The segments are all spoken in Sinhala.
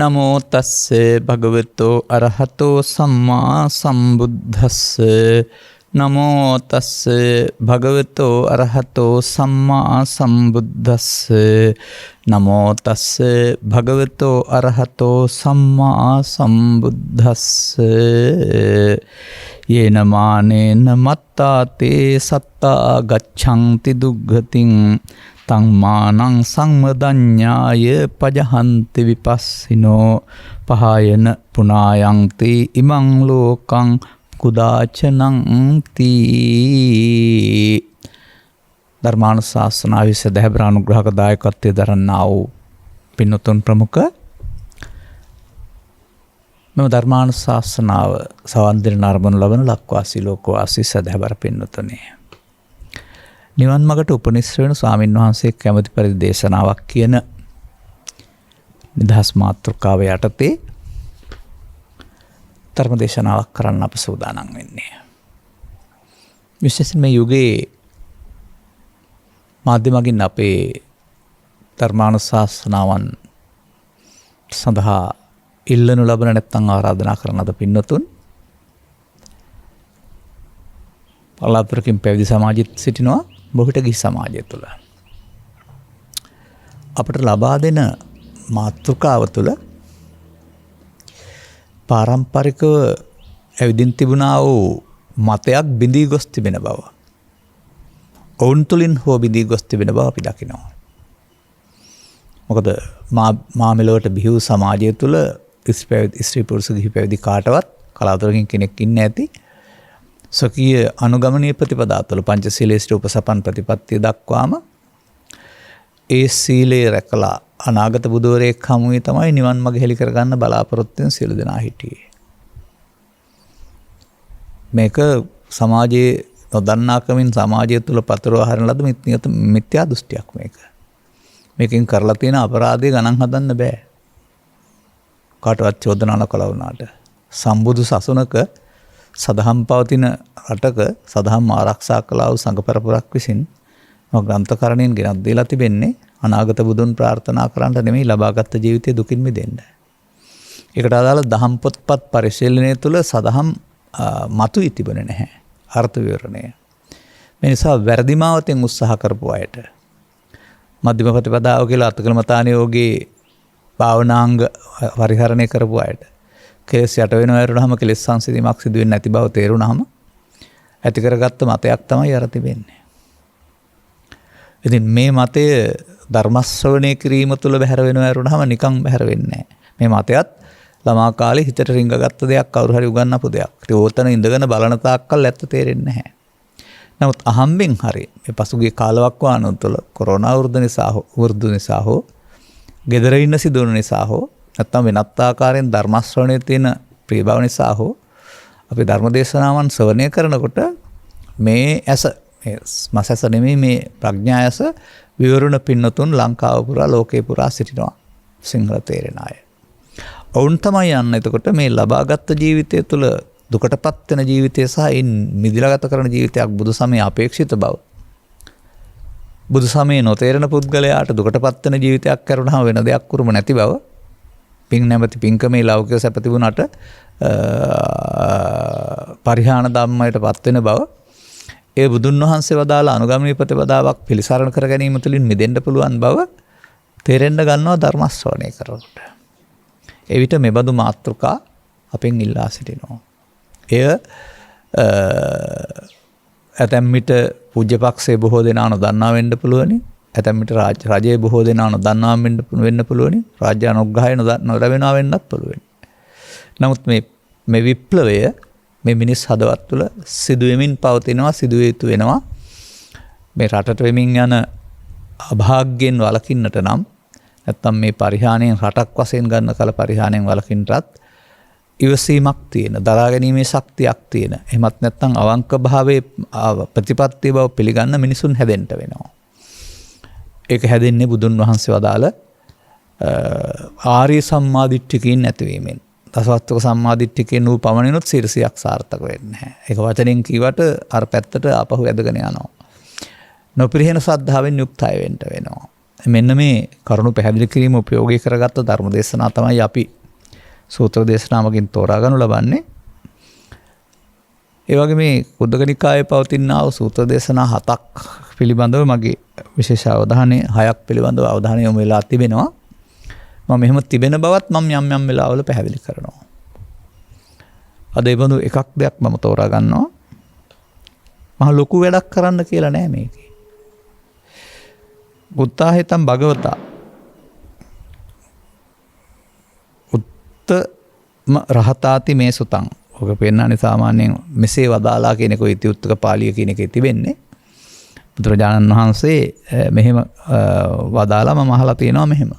නමෝ තස්ස භගවතෝ අරහතෝ සම්මා සම්බුද්දස්ස නමෝ තස්ස භගවතෝ අරහතෝ සම්මා සම්බුද්දස්ස නමෝ තස්ස භගවතෝ අරහතෝ සම්මා සම්බුද්දස්ස යේන මානේන මත්තාතේ සත්තා ගච්ඡන්ති දුග්ගතින් තං මානං සංවදඤ්ඤාය පජහන්ති විපස්සිනෝ පහයන පුනායන්ති ඉමං ලෝකං කුදාචනං තී. ධර්මානුශාසනාව විසින් දහබර අනුග්‍රහක දායකත්වයේ දරන්නා වූ පින්වතුන් ප්‍රමුඛ මෙම ධර්මානුශාසනාව සවන් දෙන අරමුණු ලබන ලක්වාසී ලෝකවාසී සදහබර පින්වතුනි, නිවන් මඟට උපනිශ්‍ර වෙන ස්වාමින් වහන්සේ කැමැති පරිදි දේශනාවක් කියන නිදහස් මාතෘකාව යටතේ ධර්ම දේශනාවක් කරන්න අප සූදානම් වෙන්නේ. විශේෂයෙන් මේ යුගයේ මාධ්‍යමකින් අපේ ධර්මානුශාසනාවන් සඳහා ඉල්ලනු ලබන නැත්නම් ආරාධනා කරන අද පින්නතුන් පළාතකින් පැවිදි සමාජෙත් සිටිනවා, බොහෝට ගිහි සමාජය තුළ. අපට ලබා දෙන මාතෘකාව තුළ පාරම්පරිකව ඇවිදින් තිබුණා වූ මතයක් බිඳී ගොස් තිබෙන බව, ඔවුන් තුළින් හෝ බිඳී ගොස් තිබෙන බව අපි දකිනවා. මොකද මා මෙලොවට බිහි වූ සමාජය තුළ ස්ත්‍රී පුරුෂ ගිහි පැවිදි කාටවත් කලාතුරකින් කෙනෙක් ඉන්නේ ඇති ස්වකීය අනුගමනීය ප්‍රතිපදා තුළ පංචශීලයේ සිට උපසපන් ප්‍රතිපත්තිය දක්වාම ඒ සීලය රැකලා අනාගත බුදුවරයෙක් හමුවේ තමයි නිවන් මඟ හෙළි කරගන්න බලාපොරොත්තු වෙන සියලු දෙනා හිටියේ. මේක සමාජයේ නොදන්නාකමින් සමාජය තුළ පතරව හරින ලද මිත්‍යා දෘෂ්ටියක් මේක. මේකෙන් කරලා තියෙන අපරාධය ගණන් හදන්න බෑ. කාටවත් චෝදනා නොකළ වුණාට සම්බුදු සසුනක සදහම් පවතින රටක සදහම් ආරක්ෂා කළා වූ සංඝ පරපුරක් විසින් ග්‍රන්ථකරණයෙන් ගෙනත් දීලා තිබෙන්නේ අනාගත බුදුන් ප්‍රාර්ථනා කරන්නට නෙමෙයි, ලබාගත් ජීවිතයේ දුකින් මිදෙන්න. ඒකට අදාළ දහම් පොත්පත් පරිශීලනය තුළ සදහම් මතුවී තිබුණේ නැහැ අර්ථ විවරණය. මේ නිසා වැරදි මාවතෙන් උත්සාහ කරපු අයට මධ්‍යම ප්‍රතිපදාව කියලා අත්කලමතානියෝගේ භාවනාංග පරිහරණය කරපු අයට කෙලෙස් යට වෙනවා වරුණාම කෙලෙස් සංසිඳීමක් සිදු වෙන්නේ නැති බව තේරුණාම ඇති කරගත්ත මතයක් තමයි අර තිබෙන්නේ. ඉතින් මේ මතය ධර්ම ශ්‍රවණය කිරීම තුළ බැහැර වෙනවා වරුණාම නිකන් බැහැර වෙන්නේ නැහැ. මේ මතයත් ළමා කාලේ හිතට රිංගගත්ත දෙයක්, කවුරු හරි උගන්වපු දෙයක්. ඒක ඕතන ඉඳගෙන බලන තාක්කල් ඇත්ත තේරෙන්නේ නැහැ. නමුත් අහම්බෙන් හරි මේ පසුගිය කාලවකවානුව තුළ කොරෝනා වෘද්ධ නිසා හෝ ගෙදර ඉන්න සිදුවන නිසා හෝ නැත්නම් වෙනත් ආකාරයෙන් ධර්ම ශ්‍රවණයේ තියෙන ප්‍රියභාව නිසා හෝ අපි ධර්ම දේශනාවන් ශ්‍රවණය කරනකොට මේ ඇස මසස නෙමෙයි, මේ ප්‍රඥා ඇස විවරුණ පින්නතුන් ලංකාව පුරා ලෝකේ පුරා සිටිනවා, සිංහල තේරෙන අය. ඔවුන් තමයි යන්න එතකොට මේ ලබාගත් ජීවිතය තුළ දුකටපත් වෙන ජීවිතය සහ ඒ මිදිලා ගත කරන ජීවිතයක් බුදු සමයේ අපේක්ෂිත බව, බුදු සමයේ නොතේරෙන පුද්ගලයාට දුකටපත් වෙන ජීවිතයක් කරුණාම වෙන දෙයක් කරුම නැති බව, පින් නැමැති පින්කමේ ලෞකික සැප තිබුණාට පරිහාන ධම්මයටපත් වෙන බව, ඒ බුදුන් වහන්සේ වදාළ අනුගමනීය ප්‍රතිපදාවක් පිළිසරණ කර ගැනීම තුළින් මිදෙන්න පුළුවන් බව තේරෙන්න ගන්නවා ධර්ම ශ්‍රවණය කරනකොට. එවිට මෙබඳු මාතෘකා අපෙන් ඉල්ලා සිටිනවා. එය ඇතැම් විට පූජ්‍ය පක්ෂයේ බොහෝ දෙනා නොදන්නා වෙන්න පුළුවනි. ඇතැම් විට රජයේ බොහෝ දෙනා නොදන්නා වෙන්න පුළුවනි. රාජ්‍ය අනුග්‍රහය නොලැබෙනවා වෙන්නත් පුළුවනි. නමුත් මේ විප්ලවය මේ මිනිස් හදවත් තුළ සිදුවෙමින් පවතිනවා, සිදුවිය යුතු වෙනවා. මේ රටට වෙමින් යන අභාග්‍යයෙන් වළකින්නට නම් නැත්තම් මේ පරිහානියෙන් රටක් වශයෙන් ගන්න කල පරිහානියෙන් වළකින්නටත් ඉවසීමක් තියෙන, දරා ගැනීමේ ශක්තියක් තියෙන, එහෙමත් නැත්නම් අවංක භාවයේ ප්‍රතිපත්තිය බව පිළිගන්න මිනිසුන් හැදෙන්න වෙනවා. ඒක හැදෙන්නේ බුදුන් වහන්සේ වදාළ ආර්ය සම්මාදිට්ඨිකයින් නැතිවීමෙන්. දසවස්තුක සම්මාදිට්ඨිකයෙන් වූ පමණිනුත් 100ක් සාර්ථක වෙන්නේ නැහැ. ඒක වචනෙන් කීවට අර පැත්තට ආපහු ඇදගෙන යනවා. නොපිරිහෙන ශ්‍රද්ධාවෙන් යුක්තය වෙන්න වෙනවා. මෙන්න මේ කරුණු පැහැදිලි කිරීම උපයෝගී කරගත්ත ධර්ම දේශනා තමයි අපි සූත්‍ර දේශනාවකින් තෝරා ගන්නු ලබන්නේ. ඒ වගේ මේ කුද්දක නිකායේ පවතිනා වූ සූත්‍ර දේශනා 7ක් පිළිබඳව මගේ විශේෂ අවධානය 6ක් පිළිබඳව අවධානය යොමු වෙලා තිබෙනවා. මම මෙහෙම තිබෙන බවත් මම යම් වෙලාවල පැහැදිලි කරනවා. අද ඒ බඳු එකක් දෙයක් මම තෝරා ගන්නවා. මම ලොකු වැඩක් කරන්න කියලා නෑ මේකේ. බුද්ධාහිතම් භගවතා උත්තම රහතාති මේ සුතං. ඔක පෙන්නන්නේ සාමාන්‍යයෙන් මෙසේ වදාලා කියන එක ඉතිඋත්තක පාළිය කියන එකේ තිබෙන්නේ. බුදුරජාණන් වහන්සේ මෙහෙම වදාලා මම අහලා තියෙනවා මෙහෙම.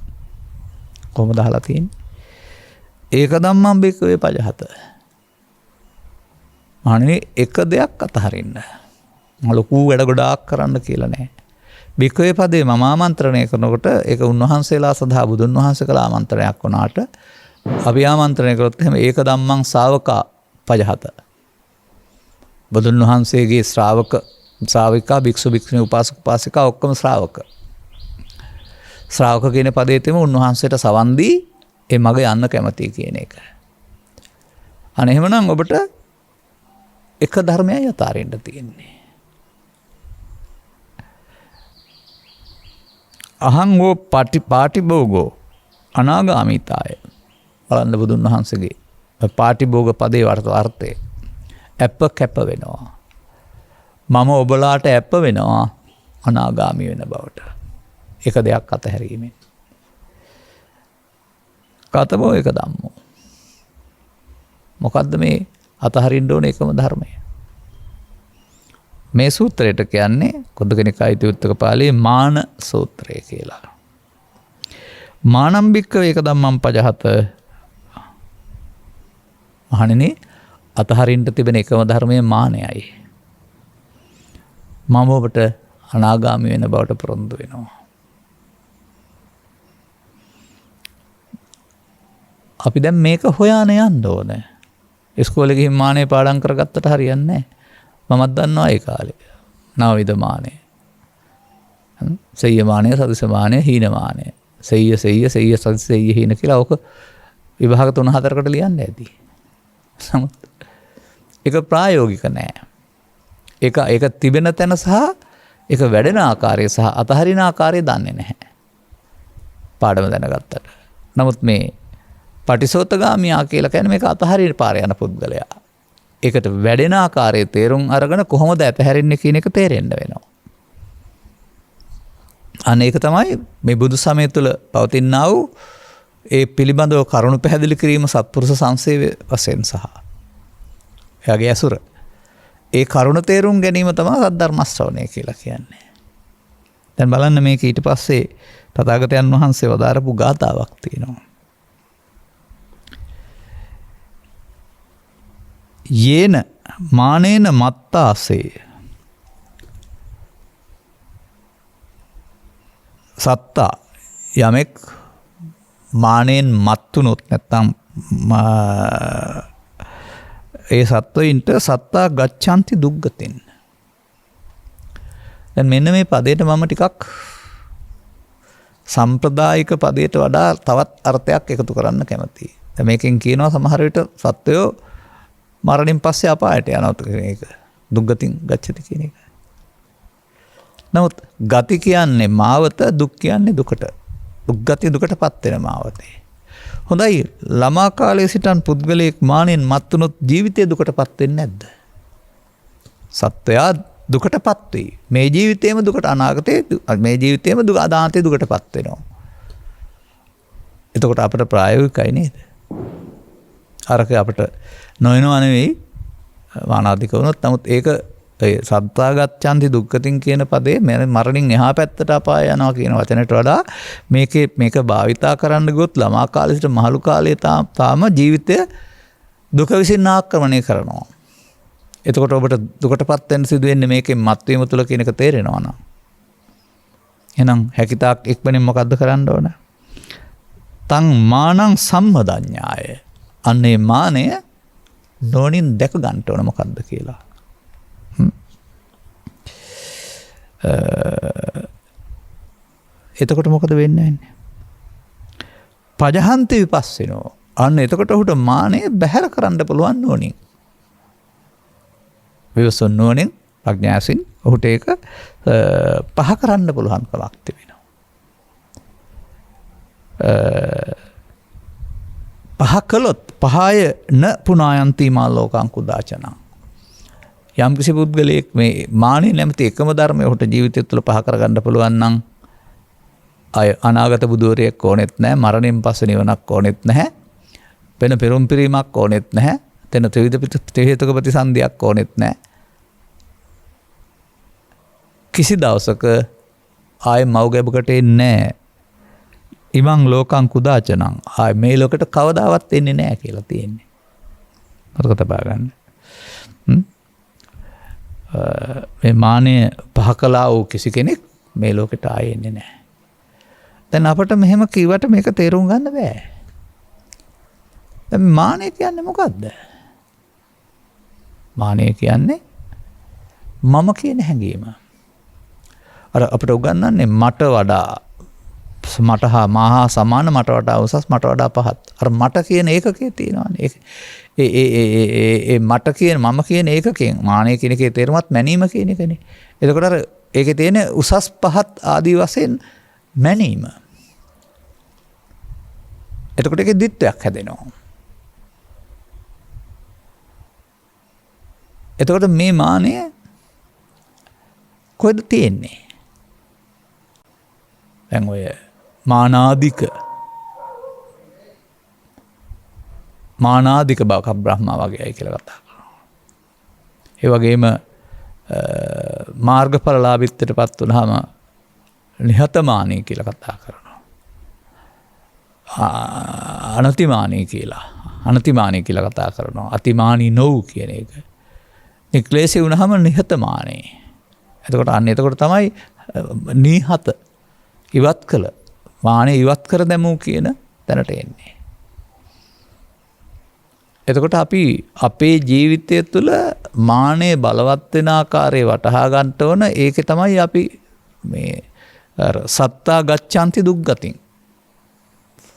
කොහොමද අහලා තියෙන්නේ? ඒක ධම්මං බික්කවේ පජහත. අනේ එක දෙයක් අතහරින්න. මම ලොකු වැඩ ගොඩාක් කරන්න කියලා නෑ. බික්කවේ පදේ මම ආමන්ත්‍රණය කරනකොට ඒක උන්වහන්සේලා සදා බුදුන් වහන්සේ කළ ආමන්ත්‍රණයක් වුණාට අපි ආමන්ත්‍රණය කරොත් එහෙම ඒක ධම්මං ශාවකා පජහත. බුදුන් වහන්සේගේ ශ්‍රාවිකා භික්ෂු භික්ෂුණී උපාසක උපාසිකා ඔක්කොම ශ්‍රාවක. ශ්‍රාවක කියන පදේ තෙම උන්වහන්සේට සවන් දී ඒ මග යන්න කැමති කියන එක. අනේ එහෙමනම් ඔබට එක ධර්මයයි අතාරින්න තියෙන්නේ. අහං වෝ පාටිභෝගෝ අනාගාමීතාය. බලන්න බුදුන් වහන්සේගේ පාටිභෝග පදේ අර්ථය. ඇප කැප වෙනවා. මම ඔබලාට ඇප වෙනවා අනාගාමී වෙන බවට. එක දෙයක් අතහැරීමෙන්. කතබෝ එක ධම්මෝ. මොකද්ද මේ අතහරින්න ඕන එකම ධර්මය? මේ සූත්‍රයට කියන්නේ කුද්දක නිකායේ ඉතිඋත්තක පාළියේ මාන සූත්‍රය කියලා. මානම් බික්කවේ එක ධම්මං පජහත. මහණෙනි අතහරින්න තිබෙන එකම ධර්මයේ මානයයි. මම ඔබට අනාගාමී වෙන බවට පොරොන්දු වෙනවා. අපි දැන් මේක හොයාන යන්න ඕනේ. ඉස්කෝලේ ගිහින් මානේ පාඩම් කරගත්තට හරියන්නේ නැහැ. මමත් දන්නවා ඒ කාලේ. නවවිධ මානේ. සෙය්‍ය මානේ, සදිස මානේ, හීන මානේ. සෙය්‍ය සදිස සෙය්‍ය හීන කියලා ඔක විභාග 3-4කට ලියන්න ඇති. නමුත් ඒක ප්‍රායෝගික නෑ. ඒක තිබෙන තැන සහ ඒක වැඩෙන ආකාරය සහ අතහරින ආකාරය දන්නේ නැහැ. පාඩම දැනගත්තට. නමුත් මේ පටිසෝතගාමියා කියලා කියන්නේ මේක අතහරින පාර යන පුද්ගලයා. ඒකට වැඩෙන ආකාරයේ තේරුම් අරගෙන කොහොමද අපහැරෙන්නේ කියන එක තේරෙන්න වෙනවා. අනේක තමයි මේ බුදු සමය තුළ පවතිනා වූ ඒ පිළිබඳව කරුණු පැහැදිලි කිරීම සත්පුරුෂ සංසේවය වශයෙන් සහ එයාගේ ඇසුර. ඒ කරුණ තේරුම් ගැනීම තමයි සද්ධර්ම ශ්‍රවණය කියලා කියන්නේ. දැන් බලන්න මේක ඊට පස්සේ තථාගතයන් වහන්සේ වදාරපු ගාථාවක් තියෙනවා. යේන මානේන මත්තාසේ සත්තා යමෙක් මානෙන් මත්තුනොත් නැත්තම් ඒ සත්වයින්ට සත්තා ගච්ඡanti දුග්ගතින්. දැන් මෙන්න මේ පදයට මම ටිකක් සම්ප්‍රදායික පදයට වඩා තවත් අර්ථයක් එකතු කරන්න කැමතියි. දැන් මේකෙන් කියනවා සමහර විට සත්වයෝ මරණින් පස්සේ අපායට යනවා කියන එක. දුග්ගතින් ගච්ඡති කියන එක. නමුත් ගති කියන්නේ මාවත, දුක් කියන්නේ දුකට. දුක්ගති දුකටපත් වෙන මාවතේ. හොඳයි ළමා කාලයේ සිටන් පුද්ගලයෙක් මානෙන් මත් වුනොත් ජීවිතේ දුකටපත් වෙන්නේ නැද්ද? සත්වයා දුකටපත් වෙයි. මේ ජීවිතේම දුකට, අනාගතේ මේ ජීවිතේම දුක, අනාගතේ දුකටපත් වෙනවා. එතකොට අපිට ප්‍රායෝගිකයි නේද? අරක අපිට නොයනවා නෙවෙයි මානාධික වුණොත්. නමුත් ඒක සත්තා ගච්ඡanti දුක්ඛතින් කියන පදේ මරණින් එහා පැත්තට අපාය යනවා කියන වචනයට වඩා මේක භාවිතා කරන්න ගියොත් ළමා කාලේ සිට මහලු කාලේ තාම ජීවිතය දුක විසින් ආක්‍රමණය කරනවා. එතකොට ඔබට දුකටපත් වෙන්න සිදු වෙන්නේ මේකෙන් මත්වීම තුල කියන එක තේරෙනවා නම්. එහෙනම් හැකිතාක් ඉක්මනින් මොකද්ද කරන්න ඕන? තං මානං සම්මදඤ්ඤාය. අන්නේ මානය නොනින් දැක ගන්න ඕන මොකද්ද කියලා. එතකොට මොකද වෙන්නේ? පජහන්ති විපස්සිනෝ. අන්න එතකොට ඔහුට මානය බැහැර කරන්න පුළුවන් නෝනින්. විවසුන් නෝනින් ප්‍රඥාසින් ඔහුට ඒක පහ කරන්න පුළුවන් කමක් තිබෙනවා. පහ කළොත් පහය න පුනායන්ති මා ලෝකං කුදාචනං. යම් කිසි පුද්ගලයෙක් මේ මානෙ නැමැති එකම ධර්මය ඔහුට ජීවිතය තුළ පහ කරගන්න පුළුවන් නම් අය අනාගත බුදුවරයෙක් ඕනෙත් නැහැ, මරණයෙන් පස්සේ නිවනක් ඕනෙත් නැහැ, වෙන පෙරම් පිරීමක් ඕනෙත් නැහැ, තෙන ත්‍රිවිධ හේතුක ප්‍රතිසන්දියක් ඕනෙත් නැහැ. කිසි දවසක ආය මව් ගැබකට එන්නේ නැහැ. ඉමං ලෝකං කුදාචනං. ආය මේ ලෝකෙට කවදාවත් එන්නේ නැහැ කියලා තියෙන්නේ. මතක තබා ගන්න. මේ මානය පහ කළා වූ කිසි කෙනෙක් මේ ලෝකෙට ආයේ එන්නේ නැහැ. දැන් අපට මෙහෙම කිව්වට මේක තේරුම් ගන්න බෑ. දැන් මානය කියන්නේ මොකද්ද? මානය කියන්නේ මම කියන හැඟීම. අර අපිට උගන්වන්නේ මට වඩා මට හා මහා සමාන, මට වඩා උසස්, මට වඩා පහත්. අර මට කියන ඒකකයේ තියෙනවානේ. ඒ මට කියන මම කියන ඒකකයෙන් මානය කියන එකේ තේරුමත් මැනීම කියන එකනේ. එතකොට අර ඒකේ තියෙන උසස් පහත් ආදී වශයෙන් මැනීම. එතකොට ඒකේ දිත්වයක් හැදෙනවා. එතකොට මේ මානය කොහෙද තියෙන්නේ? දැන් ඔය මානාදික බව බ්‍රහ්මා වගේයි කියලා කතා කරනවා. ඒ වගේම මාර්ගඵලලාභීත්වයටපත් වුනහම නිහතමානී කියලා කතා කරනවා. අනතිමානී කියලා කතා කරනවා. අතිමානී නොවු කියන එක. නික්ලේශී වුනහම නිහතමානී. එතකොට තමයි නිහත ඉවත් කළ මානෙ ඉවත් කර දැමූ කියන තැනට එන්නේ. එතකොට අපි අපේ ජීවිතය තුළ මානෙ බලවත් වෙන ආකාරය වටහා ගන්නට ඕන. ඒකේ තමයි අපි මේ සත්තා ගච්ඡanti දුක්ගතින්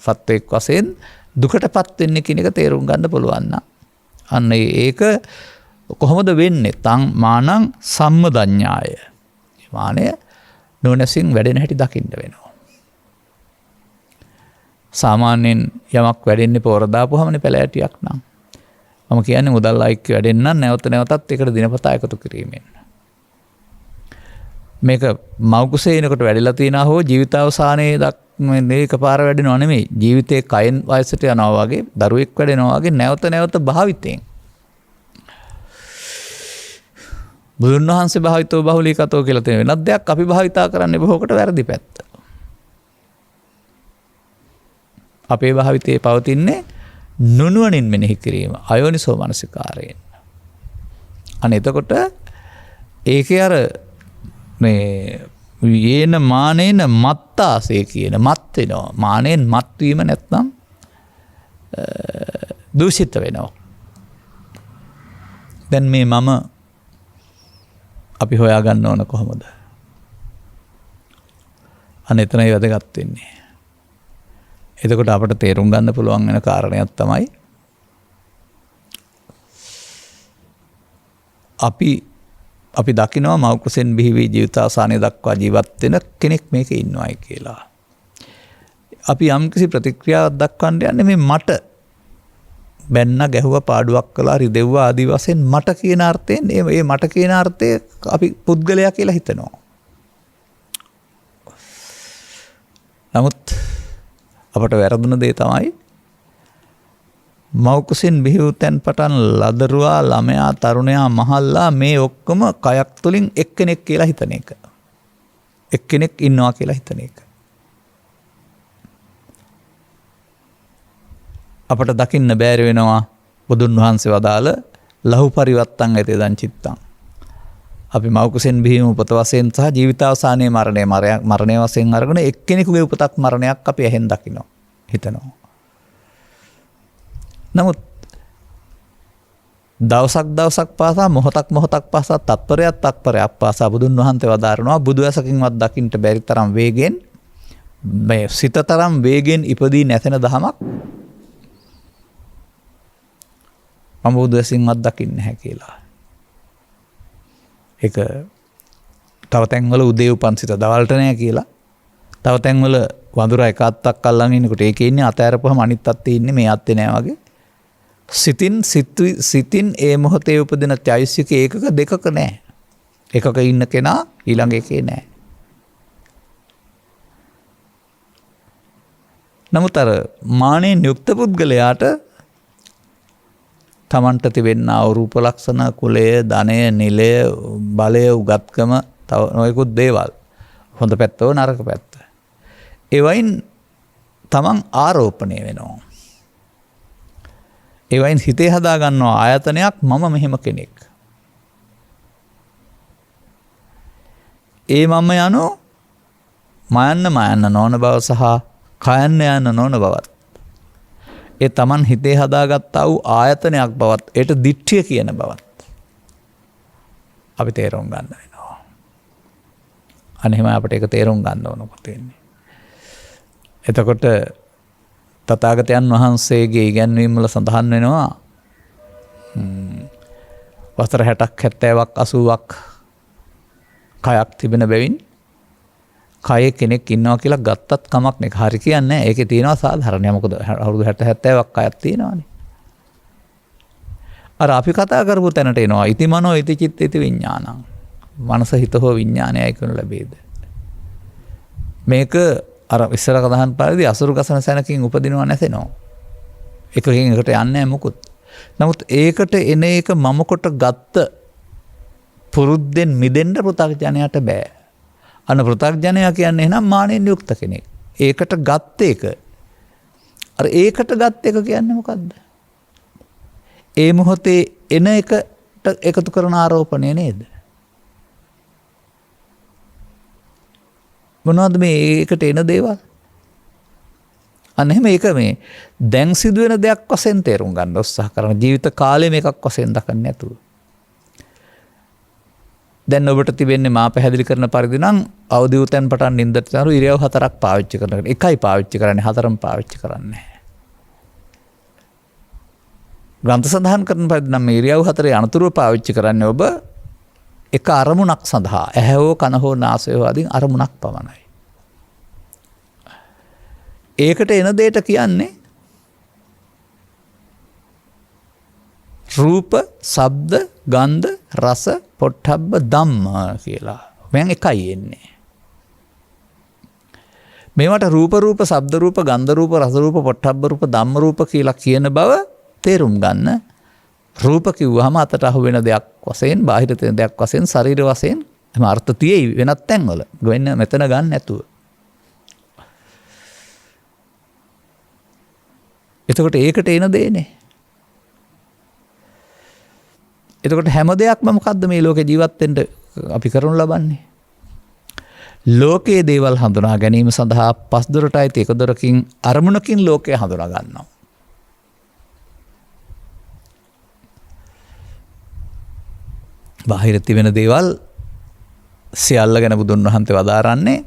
සත්වෙක් වශයෙන් දුකටපත් වෙන්නේ කියන එක තේරුම් ගන්න පුළුවන් නම් අන්න ඒක කොහොමද වෙන්නේ? තං මානං සම්මදඤ්ඤාය. මානය නොනැසින් වැඩෙන හැටි දකින්න වෙනවා. සාමාන්‍යයෙන් යමක් වැඩෙන්නේ පොර දාපුවාමනේ පැලෑටියක් නම්. මම කියන්නේ මුදල් අයික්ක වැඩෙන්න නැවත නැවතත් ඒකට දිනපතා එකතු කිරීමෙන්. මේක මව්කුසේනකට වැඩිලා තියනා හෝ ජීවිතාවසානයේ මේ එකපාර වැඩෙනව නෙමෙයි. ජීවිතේ කයෙන් වයසට යනවා වගේ, දරුවෙක් වැඩෙනවා වගේ නැවත නැවත භාවිතයෙන්. බුදුන් වහන්සේ භාවිතෝ බහුලීකතෝ කියලා තියෙන වෙනත් දෙයක් අපි භාවිතා කරන්නේ බොහෝකට වැරදි පැත්ත. අපේ භාවිතයේ පවතින්නේ නුනුවණින් මෙනෙහි කිරීම, අයෝනිසෝ මනසිකාරයෙන්. අනේ එතකොට ඒකේ අර මේ යේන මානේන මත්තාසේ කියන මත් වෙනවා. මානෙන් මත් වීම නැත්නම් දූෂිත වෙනවා. දැන් මේ මම අපි හොයා ගන්න ඕන කොහොමද? අන්න එතනයි වැදගත් වෙන්නේ. එතකොට අපට තේරුම් ගන්න පුළුවන් වෙන කාරණයක් තමයි අපි දකිනවා මව්කුසෙන් බිහි වී ජීවිතාවසානය දක්වා ජීවත් වෙන කෙනෙක් මේකේ ඉන්නවයි කියලා. අපි යම්කිසි ප්‍රතික්‍රියාවක් දක්වන්න යන්නේ මේ මට බැන්න ගැහුව පාඩුවක් කළා රිදෙව්වා ආදී වශයෙන් මට කියන අර්ථයෙන් මේ මට කියන අර්ථය අපි පුද්ගලයා කියලා හිතනවා. නමුත් අපට වැරදුන දේ තමයි මව්කුසින් බිහි වූ තැන් පටන් ලදරුවා ළමයා තරුණයා මහල්ලා මේ ඔක්කොම කයක් තුලින් එක්කෙනෙක් කියලා හිතන එක. එක්කෙනෙක් ඉන්නවා කියලා හිතන එක. අපට දකින්න බැරි වෙනවා බුදුන් වහන්සේ වදාළ ලහු පරිවත්තං ඇතේදං චිත්තං. අපි මව්කුසෙන් බිහිවීම උපත වශයෙන් සහ ජීවිතාවසානයේ මරණය වශයෙන් අරගෙන එක්කෙනෙකුගේ උපතක් මරණයක් අපි ඇහෙන් දකිනවා හිතනවා. නමුත් දවසක් පාසා මොහොතක් පාසා තත්පරයක් පාසා බුදුන් වහන්සේ වදාරනවා බුදු ඇසකින්වත් දකින්න බැරි තරම් වේගෙන් මේ සිත තරම් වේගෙන් ඉපදී නැසෙන දහමක් මම උදෙසින්වත් දකින්නේ නැහැ කියලා. ඒක තව තැන්වල උදේ උපන් සිත දවල්ට නැහැ කියලා. තව තැන්වල වඳුර එක අත්තක් අල්ලන් ඉන්නකොට ඒකේ ඉන්නේ අතෑරපුවම අනිත් අත්තේ ඉන්නේ මේ අත්තේ නැහැ වගේ. සිතින් ඒ මොහොතේ උපදින චෛසික ඒකක දෙකක නැහැ. එකක ඉන්න කෙනා ඊළඟ එකේ නැහැ. නමුත් අර මානෙන් යුක්ත පුද්ගලයාට තමන්ට තිබෙනා රූප ලක්ෂණ, කුලය, ධනය, නිලය, බලය, උගත්කම තව නොයෙකුත් දේවල්. හොඳ පැත්තව නරක පැත්ත. ඒවයින් තමන් ආරෝපණය වෙනවා. ඒවයින් හිතේ හදා ගන්නවා ආයතනයක් මම මෙහෙම කෙනෙක්. ඒ මම යනු මයන්න නොවන බව සහ කයන්න යන්න නොවන බවත්. ඒ තමන් හිතේ හදාගත්තා වූ ආයතනයක් බවත්, ඒට දිට්ඨිය කියන බවත් අපි තේරුම් ගන්න වෙනවා. අනෙහිම අපිට ඒක තේරුම් ගන්න ඕනකොට වෙන්නේ. එතකොට තථාගතයන් වහන්සේගේ ඉගැන්වීම් වල සඳහන් වෙනවා වසර 60ක් 70ක් 80ක් කයක් තිබෙන බැවින් කයේ කෙනෙක් ඉන්නවා කියලා ගත්තත් කමක් නෑ. හරි කියන්නේ නෑ. ඒකේ තියෙනවා සාධාරණය. මොකද අවුරුදු 60 70ක් කයක් තියෙනවානේ. අර අපි කතා කරපු තැනට එනවා. ඉති මනෝ ඉති චිත්ත ඉති විඥානං. මනස හිත හෝ විඥානයයි කරන ලැබේද. මේක අර ඉස්සර කතාන් පරිදි අසුරු ගසන සැනකින් උපදිනවා නැසෙනවා. එකකින් එකට යන්නේ නැහැ මොකුත්. නමුත් ඒකට එන එක මම කොට ගත්ත පුරුද්දෙන් මිදෙන්න පෘථග්ජනයාට බෑ. අන්න පෘථග්ජනයා කියන්නේ එහෙනම් මානෙන් යුක්ත කෙනෙක්. ඒකට ගත්ත එක. අර ඒකට ගත්ත එක කියන්නේ මොකද්ද? ඒ මොහොතේ එන එකට එකතු කරන ආරෝපණය නේද? මොනවද මේ ඒකට එන දේවල්? අන්න එහෙම ඒක මේ දැන් සිදුවෙන දෙයක් වශයෙන් තේරුම් ගන්න උත්සාහ කරන ජීවිත කාලේ මේකක් වශයෙන් දකින්න නැතුව. දැන් ඔබට තිබෙන්නේ මා පැහැදිලි කරන පරිදි නම් අවදි වූ තැන් පටන් නින්දට යන ඉරියව් 4ක් පාවිච්චි කරනවා. එකයි පාවිච්චි කරන්නේ, 4ම පාවිච්චි කරන්නේ නැහැ. ග්‍රන්ථ සඳහන් කරන පරිදි නම් මේ ඉරියව් 4 අනතුරුව පාවිච්චි කරන්නේ ඔබ එක අරමුණක් සඳහා. ඇහැ හෝ කන හෝ නාසය හෝ ආදී අරමුණක් පමණයි. ඒකට එන දෙයට කියන්නේ රූප, ශබ්ද, ගන්ධ, රස, පොට්ටබ්බ ධම්ම කියලා. මෙයන් එකයි එන්නේ. මේවට රූප රූප, ශබ්ද රූප, ගන්ධ රූප, රස රූප, පොට්ටබ්බ රූප, ධම්ම රූප කියලා කියන බව තේරුම් ගන්න. රූප කිව්වහම අතට අහු වෙන දෙයක් වශයෙන්, බාහිර තියෙන දෙයක් වශයෙන්, ශරීර වශයෙන් එම අර්ථ තියෙයි වෙනත් තැන්වල. ගොන්න මෙතන ගන්න නැතුව. එතකොට ඒකට එන දෙන්නේ. එතකොට හැම දෙයක්ම මොකද්ද මේ ලෝකේ ජීවත් වෙන්න අපි කරනු ලබන්නේ? ලෝකයේ දේවල් හඳුනා ගැනීම සඳහා පස් දොරට අයිති එක දොරකින් අරමුණකින් ලෝකය හඳුනා ගන්නවා. බාහිර තිබෙන දේවල් සියල්ල ගැන බුදුන් වහන්සේ වදාරන්නේ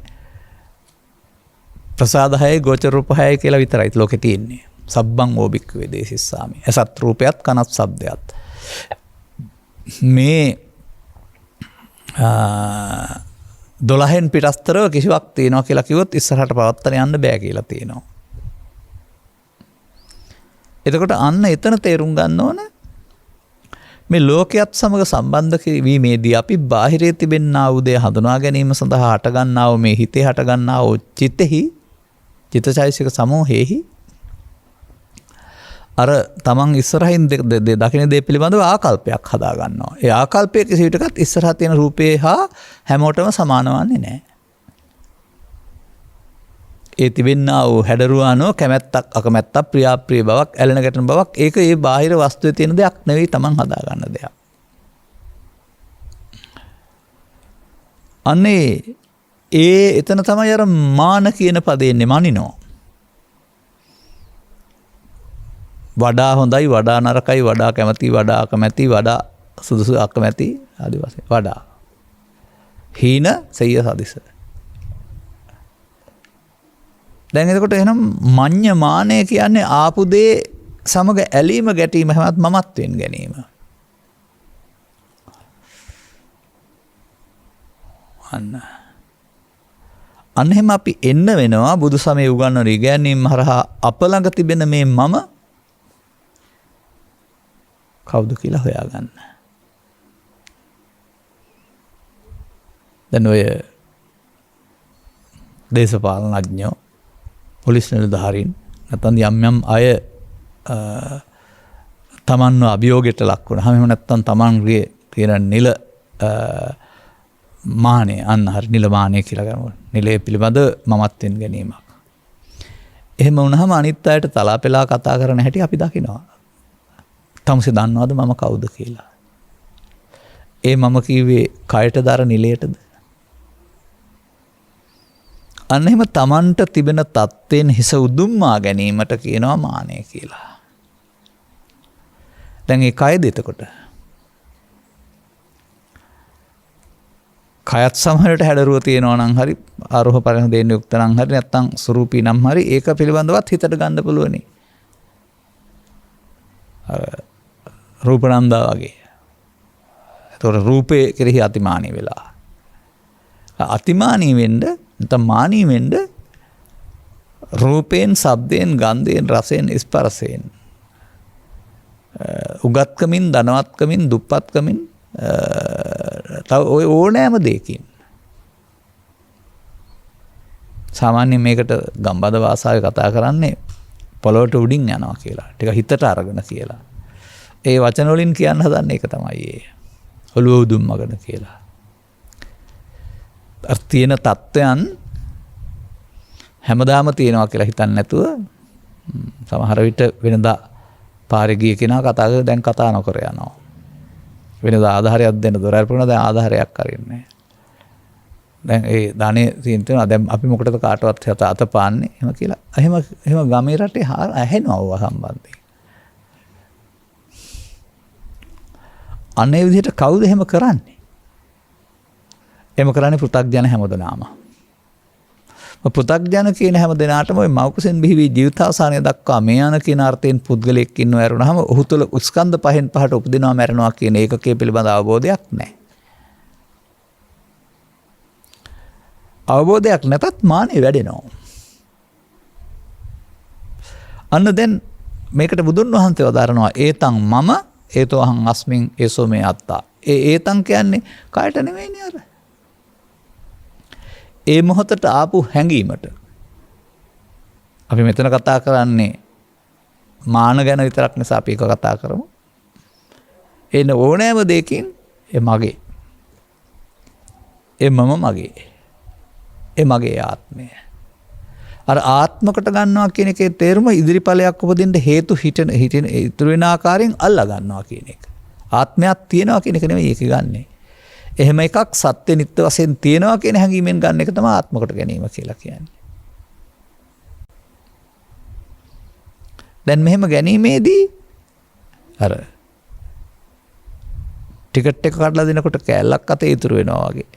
ප්‍රසාද 6 ගෝචර රූප 6 කියලා විතරයි ලෝකේ තියෙන්නේ. සබ්බං ඕබික්ක වේදේසිස්සාමි. අසත් රූපයත් කනත් ශබ්දයත්. මේ 12න් පිටස්තරව කිසිවක් තියෙනවා කියලා කිව්වොත් ඉස්සරහට පවත්තන යන්න බෑ කියලා තියෙනවා. එතකොට අන්න එතන තේරුම් ගන්න ඕන මේ ලෝකයක් සමග සම්බන්ධ කිරීමේදී අපි බාහිරයේ තිබෙනා වූ දේ හඳුනා ගැනීම සඳහා හට ගන්නා වූ මේ හිතේ හට ගන්නා වූ චිත්තචෛසික සමූහෙහි අර තමන් ඉස්සරහින් දකින දේ පිළිබඳව ආකල්පයක් හදා ගන්නවා. ඒ ආකල්පයේ කිසි විටකත් ඉස්සරහ තියෙන රූපේ හා හැමෝටම සමාන වන්නේ නැහැ. ඒ තිබෙනා වූ හැඩරුවානෝ කැමැත්තක් අකමැත්තක් ප්‍රියාප්‍රිය බවක් ඇලෙන ගැටෙන බවක් ඒක ඒ බාහිර වස්තුවේ තියෙන දෙයක් නෙවෙයි තමන් හදා ගන්න දෙයක්. අනේ එතන තමයි අර මාන කියන පදේ එන්නේ මනිනෝ. වඩා හොඳයි, වඩා නරකයි, වඩා කැමති, වඩා අකමැති, වඩා සුදුසු අකමැති ආදී වශයෙන් වඩා. හීන සෙය්‍ය සදිස. දැන් එතකොට එහෙනම් මඤ්ඤ මානය කියන්නේ ආපු දේ සමග ඇලීම ගැටීම හැමත් මමත්වෙන් ගැනීම. අන්න එහෙම අපි එන්න වෙනවා බුදු සමයේ උගන්වන ඉගැන්වීම් හරහා අප ළඟ තිබෙන මේ මම කවුද කියලා හොයාගන්න. දැන් ඔය දේශපාලනඥයෝ පොලිස් නිලධාරීන් නැත්නම් යම් අය තමන්ව අභියෝගයට ලක් වුණාම එහෙම නැත්නම් තමන්ගේ තියෙන නිල මානය අන්න හරි නිල මානය කියලා ගන්නවා. නිලයේ පිළිබඳ මමත්වෙන් ගැනීමක්. එහෙම වුණාම අනිත් අයට තලාපෙලා කතා කරන හැටි අපි දකිනවා. තමසේ දන්නවද මම කවුද කියලා? ඒ මම කිව්වේ කයටදර නිලයටද? අන්න එහෙම තමන්ට තිබෙන තත්ත්වයෙන් හිස උදුම්මා ගැනීමට කියනවා මානය කියලා. දැන් ඒ කයද එතකොට? කයත් සමහරට හැඩරුව තියෙනවා නම් හරි ආරෝහ පරිණ දෙන්න යුක්ත නම් හරි නැත්නම් ස්වරූපී නම් හරි ඒක පිළිබඳවත් හිතට ගන්න පුළුවනි. රූපනන්දා වගේ. ඒතකොට රූපේ කෙරෙහි අතිමානී වෙලා. අතිමානී වෙන්න නැත්නම් මානී වෙන්න රූපයෙන්, ශබ්දයෙන්, ගන්ධයෙන්, රසයෙන්, ස්පර්ශයෙන් උගත්කමින්, ධනවත්කමින්, දුප්පත්කමින් තව ඔය ඕනෑම දෙයකින් සාමාන්‍යයෙන් මේකට ගම්බද භාෂාවේ කතා කරන්නේ පොළොවට උඩින් යනවා කියලා. ටික හිතට අරගෙන කියලා. ඒ වචන වලින් කියන්න හදන්නේ ඒක තමයි ඒ. ඔළුව උදුම්මගෙන කියලා. අර තියෙන தත්වයන් හැමදාම තියෙනවා කියලා හිතන්නේ නැතුව සමහර විට වෙනදා පාරේ ගිය කෙනා කතා කරලා දැන් කතා නොකර යනවා. වෙනදා ආධාරයක් දෙන්න දොර අරපුණා දැන් ආධාරයක් අරින්නේ. දැන් ඒ ධානේ තියෙනවා දැන් අපි මොකටද කාටවත් අත පාන්නේ එහෙම කියලා. එහෙම ගමේ රටේ ඇහෙනවා ඔය සම්බන්ධයෙන්. අනේ විදිහට කවුද එහෙම කරන්නේ? එහෙම කරන්නේ පෘථග්ජන හැමදෙනාම. පෘථග්ජන කියන හැම දෙනාටම ওই මෞකසෙන් බිහිවි ජීවිතාවසානය දක්වා මේ යන කියන අර්ථයෙන් පුද්ගලෙක් ඉන්නව ඇරුණාම ඔහු තුළ ස්කන්ධ පහෙන් පහට උපදිනවා මැරෙනවා කියන ඒකකයේ පිළිබඳ අවබෝධයක් නැහැ. අවබෝධයක් නැතත් මානෙ වැඩෙනවා. අන්න දැන් මේකට බුදුන් වහන්සේ වදාරනවා ඒතං මම ඒතෝ අහං අස්මින් ඒසෝ මේ අත්තා. ඒතං කියන්නේ කායට නෙවෙයිනේ අර. ඒ මොහොතට ආපු හැඟීමට. අපි මෙතන කතා කරන්නේ මාන ගැන විතරක් නිසා අපි ඒක කතා කරමු. එන ඕනෑම දෙයකින් ඒ මගේ. ඒ මම මගේ. ඒ මගේ ආත්මය. අර ආත්මකට ගන්නවා කියන එකේ තේරුම ඉදිරිඵලයක් උපදින්න හේතු හිතෙන ඉතුරු වෙන ආකාරයෙන් අල්ලා ගන්නවා කියන එක. ආත්මයක් තියෙනවා කියන එක නෙමෙයි ඒක ගන්නෙ. එහෙම එකක් සත්‍ය නිත්‍ය වශයෙන් තියෙනවා කියන හැඟීමෙන් ගන්න එක තමයි ආත්මකට ගැනීම කියලා කියන්නේ. දැන් මෙහෙම ගැනීමේදී අර ටිකට් එක කඩලා දෙනකොට කෑල්ලක් අතේ ඉතුරු වෙනවා වගේ.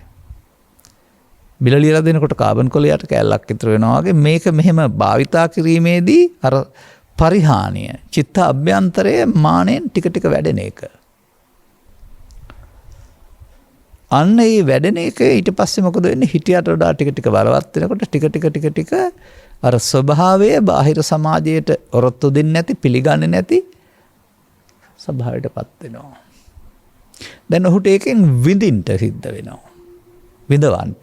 බිල ලියලා දෙනකොට කාබන් කොලයට කෑල්ලක් ඉතුරු වෙනවා වගේ මේක මෙහෙම භාවිතා කිරීමේදී අර පරිහානිය චිත්ත අභ්‍යන්තරයේ මානෙන් ටික ටික වැඩෙන එක. අන්න ඒ වැඩෙන එක ඊට පස්සේ මොකද වෙන්නේ? හිටියට වඩා ටික ටික බලවත් වෙනකොට ටික අර ස්වභාවයේ බාහිර සමාජයට ඔරොත්තු දෙන්නේ නැති, පිළිගන්නේ නැති ස්වභාවයටපත් වෙනවා. දැන් ඔහුට ඒකෙන් විඳින්න සිද්ධ වෙනවා. විඳවන්න.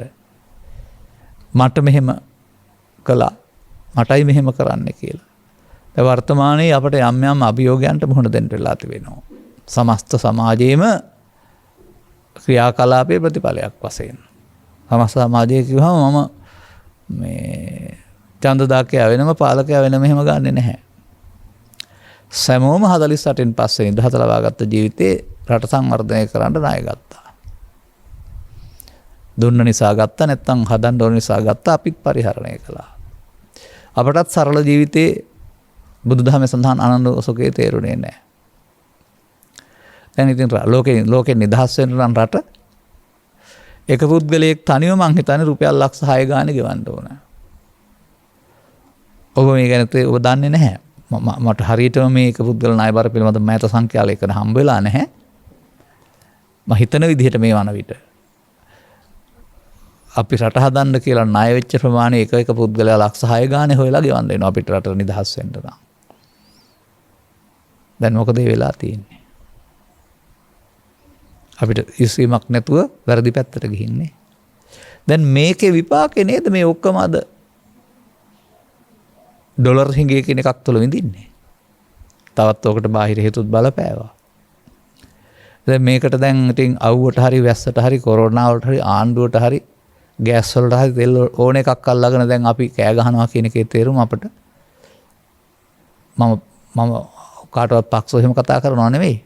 මට මෙහෙම කළා. මටයි මෙහෙම කරන්න කියලා. දැන් වර්තමානයේ අපට යම් යම් අභියෝගයන්ට මුහුණ දෙන්න වෙලා තිබෙනවා. සමස්ත සමාජයේම ක්‍රියාකලාපයේ ප්‍රතිඵලයක් වශයෙන්. සමස්ත සමාජයේ කිව්වම මම මේ ඡන්දදායකයා වෙනම පාලකයා වෙනම එහෙම ගන්නෙ නැහැ. සෑමෝම 48න් පස්සේ ඉඳහත ලබාගත් ජීවිතේ රට සංවර්ධනය කරන්න ණය ගත්තා. දුන්න නිසා ගත්තා නැත්නම් හදන්න ඕන නිසා ගත්තා අපිත් පරිහරණය කළා. අපටත් සරල ජීවිතේ බුදුදහමේ සඳහන් ආනන්ද සුඛේ තේරුනේ නැහැ. දැන් ඉතින් ලෝකේ නිදහස් වෙන රට එක පුද්ගලයෙක් තනියම මං හිතන්නේ රුපියල් ලක්ෂ 6 ගානේ ගෙවන්න ඕන. ඔබ මේ ගැන ඔබ දන්නේ නැහැ. මට හරියටම මේක පුද්ගල ණය බර පිළිබඳ මෑත සංඛ්‍යාලයකට හම්බ වෙලා නැහැ. මම හිතන විදිහට මේ වන විට අපි රට හදන්න කියලා ණය වෙච්ච ප්‍රමාණය එක පුද්ගලයා ලක්ෂ 6 ගානේ හොයලා ගෙවන්න වෙනවා අපිට රට නිදහස් වෙන්න නම්. දැන් මොකද වෙලා තියෙන්නේ? අපිට ඉස්වීමක් නැතුව වැරදි පැත්තට ගිහින්නේ. දැන් මේකේ විපාකේ නේද මේ ඔක්කොම අද ඩොලර් හිඟේ කියන එකක් තුළ විඳින්නේ. තවත් ඔකට බාහිර හේතුත් බලපෑවා. දැන් මේකට දැන් ඉතින් අවුවට හරි වැස්සට හරි කොරෝනාවට හරි ආණ්ඩුවට හරි ගෑස් වලට හරි තෙල් ඕන එකක් අල්ලගෙන දැන් අපි කෑ ගහනවා කියන එකේ තේරුම අපිට මම කාටවත් පක්ෂව එහෙම කතා කරනවා නෙවෙයි.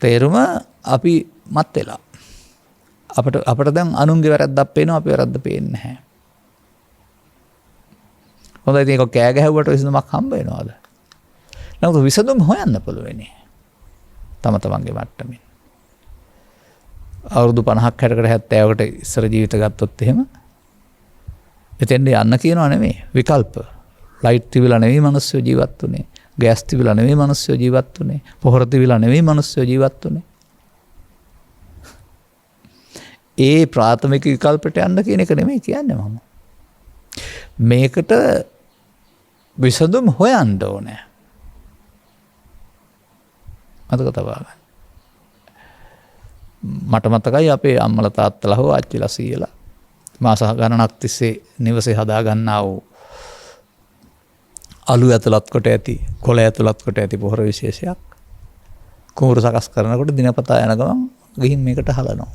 තේරුම අපි මත් වෙලා. අපිට දැන් අනුන්ගේ වැරද්දක් පේනවා අපි වැරද්ද පේන්නේ නැහැ. හොඳයි ඉතින් ඒක කෑ ගැහුවට විසඳුමක් හම්බ වෙනවද? නමුත් විසඳුම් හොයන්න පුළුවන්නේ. තම තමන්ගේ මට්ටමින්. අවුරුදු 50ක් 60කට 70කට ඉස්සර ජීවිත ගත්තොත් එහෙම එතෙන්ද යන්න කියනවා නෙමෙයි විකල්ප. ලයිට් තිබිලා නෙවෙයි මිනිස්සු ජීවත් වුනේ. ගෑස් තිබිලා නෙවෙයි මිනිස්සු ජීවත් වුනේ. පොහොර තිබිලා නෙවෙයි මිනිස්සු ජීවත් වුනේ. ඒ ප්‍රාථමික විකල්පට යන්න කියන එක නෙමෙයි කියන්නේ මම. මේකට විසඳුම් හොයන්න ඕනේ. මතක තබා ගන්න. මට මතකයි අපේ අම්මලා තාත්තලා හෝ ආච්චිලා සීයලා මාස ගණනක් තිස්සේ නිවසේ හදා ගන්නා වූ අලු ඇතුළත් කොට ඇති කොළ ඇතුළත් කොට ඇති පොහොර විශේෂයක් කුඹුරු සකස් කරනකොට දිනපතා යන ගමන් ගිහින් මේකට හලනවා.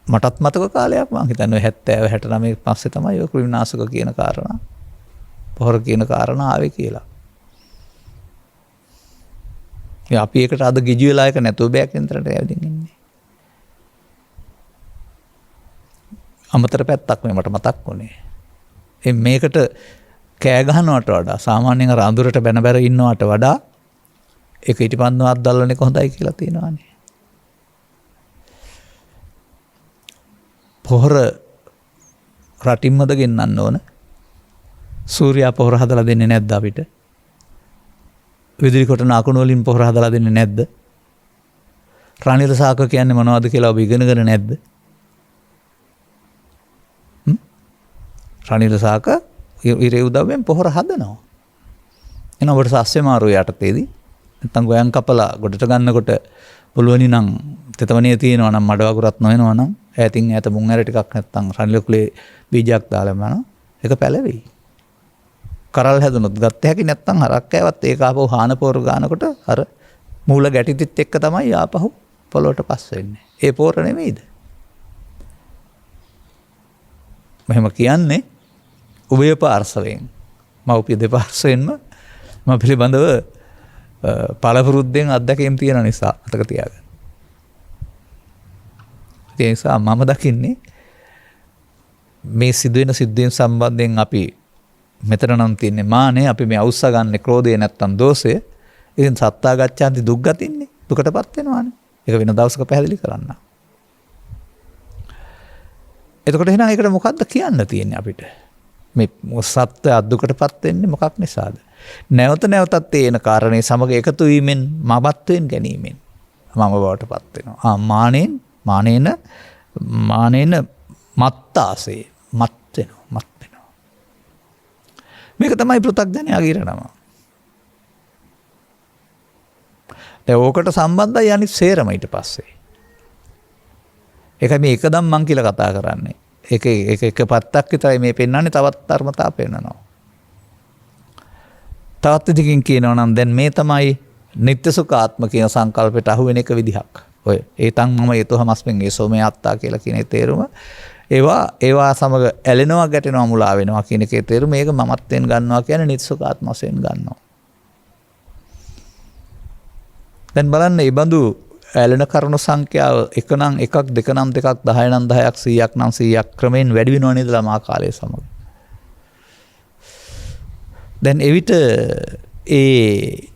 මටත් මතක කාලයක් මම හිතන්නේ 70 69 පස්සේ තමයි ඔය ක්‍රිමිනාශක කියන කාරණා පොහොර කියන කාරණා ආවේ කියලා. අපි ඒකට අද ගිජු වෙලා එක නැතුව බෑක් යන්ත්‍රයට ඇවිදින් ඉන්නේ. අමතර පැත්තක් මේ මට මතක් වුණේ. මේකට කෑ ගහනවට වඩා සාමාන්‍යයෙන් අර අඳුරට බැන බැර ඉන්නවට වඩා ඒක ඊටපන්දමක් දැල්වන එක හොඳයි කියලා තියෙනවානේ. පොහොර රටින්මද ගෙන්නන්න ඕන. සූර්යා පොහොර හදලා දෙන්නේ නැද්ද අපිට? විදුලි කොටන අකුණු වලින් පොහොර හදලා දෙන්නේ නැද්ද? රනිල සාක කියන්නේ මොනවද කියලා ඔබ ඉගෙනගෙන නැද්ද? රනිල සාක ඉරේ උදව්වෙන් පොහොර හදනවා. එන ඔබට සස්්‍ය මාරු යටතේදී නැත්තම් ගොයන් කපලා ගොඩට ගන්නකොට පුළුවනි නම් තෙතමනිය තියෙනවා නම් මඩ වගුරක් නොවෙනවා නම් ඈතින් ඈත මුං ඇර ටිකක් නැත්තම් රනිල කුලේ බීජයක් දාලා මන ඒක පැලවෙයි. කරල් හැදුනොත් ගත්ත හැකි නැත්තම් හරක් කෑවත් ඒක ආපහු හාන පොර ගන්නකොට අර මූල ගැටිතිත් එක්ක තමයි ආපහු පොළොවට පස් වෙන්නේ. ඒ පොර නෙමෙයිද? මෙහෙම කියන්නේ උභය පාර්ශවයෙන් මව්පිය දෙපාර්ශවෙන්ම මම පිළිබඳව පළපුරුද්දෙන් අත්දැකීම් තියෙන නිසා අතක තියාගන්න. ඒ නිසා මම දකින්නේ මේ සිදුවෙන සිද්ධීන් සම්බන්ධයෙන් අපි මෙතන නම් තියන්නේ මානේ අපි මේ අවුස්සා ගන්න ක්‍රෝධය නැත්තම් දෝෂය. ඉතින් සත්තා ගච්ඡාන්ති දුක්ගතින්නේ දුකටපත් වෙනවානේ. ඒක වෙන දවසක පැහැදිලි කරන්න. එතකොට එහෙනම් ඒකට මොකද්ද කියන්න තියෙන්නේ අපිට? මේ සත්‍ය අදුකටපත් වෙන්නේ මොකක් නිසාද? නැවත නැවතත් තේන කාරණේ සමග එකතු වීමෙන් මමත්වෙන් ගැනීමෙන් මම බවටපත් වෙනවා. මානේන මත්තාසේ මත් වෙනවා. මේක තමයි පෘථග්ජනයාගේ ඉරණම. දැන් ඕකට සම්බන්ධයි අනිත් සේරම ඊට පස්සේ. ඒකයි මේ එකදම් මං කියලා කතා කරන්නේ. එක පැත්තක් විතරයි මේ පෙන්වන්නේ, තවත් ධර්මතා පෙන්වනවා. තවත් ඉදිකින් කියනවා නම් දැන් මේ තමයි නිත්‍ය සුඛාත්ම කියන සංකල්පයට අහු වෙන එක විදිහක්. ඔය ඒතන් මම ඒතොහමස්මෙන් ඒසෝමේ අත්තා කියලා කියන තේරුම ඒවා සමග ඇලෙනවා ගැටෙනවා මුලා වෙනවා කියන එකේ තේරුම මේක මමත්වෙන් ගන්නවා කියන්නේ නිත්‍ය සුඛාත්ම වශයෙන් ගන්නවා. දැන් බලන්න මේ බඳු ඇලෙන කරුණු සංඛ්‍යාව 1 නම් 1ක් 2 නම් 2ක් 10 නම් 10ක් 100ක් නම් 100ක් ක්‍රමයෙන් වැඩි වෙනව නේද ළමා කාලයේ සමග. දැන් එවිට ඒ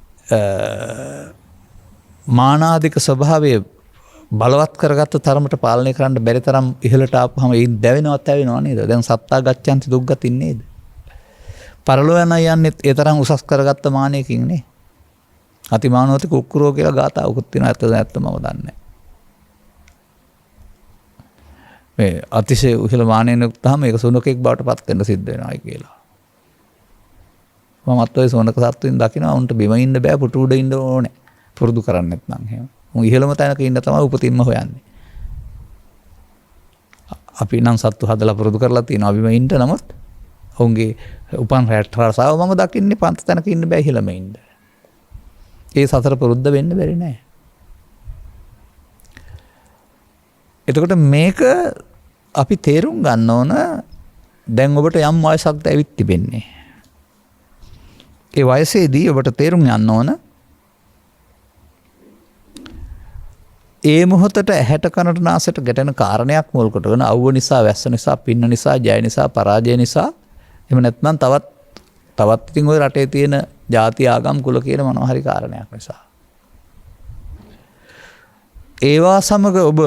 මානාධික ස්වභාවය බලවත් කරගත්ත තරමට පාලනය කරන්න බැරි තරම් ඉහළට ආපුවම ඒ දැවෙනවත් ඇවෙනව නේද? දැන් සත්තා ගච්ඡanti දුක්ගතින් නේද? පරලෝ යන යන්නේත් ඒ තරම් උසස් කරගත්ත මානයකින් නේ. අතිමානෝති කුක්කුරෝ කියලා ගාතාවකුත් තියෙනවා. ඇත්තම මම දන්නේ. මේ අතිශය උහළ මානෙන් උත්තාම ඒක සුනකෙක් බවට පත් වෙන්න සිද්ධ වෙනවායි කියලා. මමත් ඔය සුනක සත්තුන් දකිනවා උන්ට බිම ඉන්න බෑ පුටු උඩ ඉන්න ඕනේ. පුරුදු කරන්නේ නැත්නම් එහෙම. උන් ඉහළම තැනක ඉන්න තමයි උපතින්ම හොයන්නේ. අපි නම් සත්තු හදලා පුරුදු කරලා තියෙනවා බිම ඉන්න නමුත් ඔවුන්ගේ උපන් රටාව මම දකින්නේ පන්ත තැනක ඉන්න බෑ ඉහළම ඉන්න. ඒ සතර පුරුද්ද වෙන්න බැරි නෑ. එතකොට මේක අපි තේරුම් ගන්න ඕන දැන් ඔබට යම් වයසක්ද ඇවිත් තිබෙන්නේ. ඒ වයසේදී ඔබට තේරුම් යන්න ඕන ඒ මොහොතට ඇහැට කනට නාසයට ගැටෙන කාරණයක් මුල් කොටගෙන අවුව නිසා, වැස්ස නිසා, පින්න නිසා, ජය නිසා, පරාජය නිසා එහෙම නැත්නම් තවත් ඉතින් ওই රටේ තියෙන ಜಾති ආගම් කුල කියන මොනවා හරි කාරණයක් නිසා. ඒවා සමග ඔබ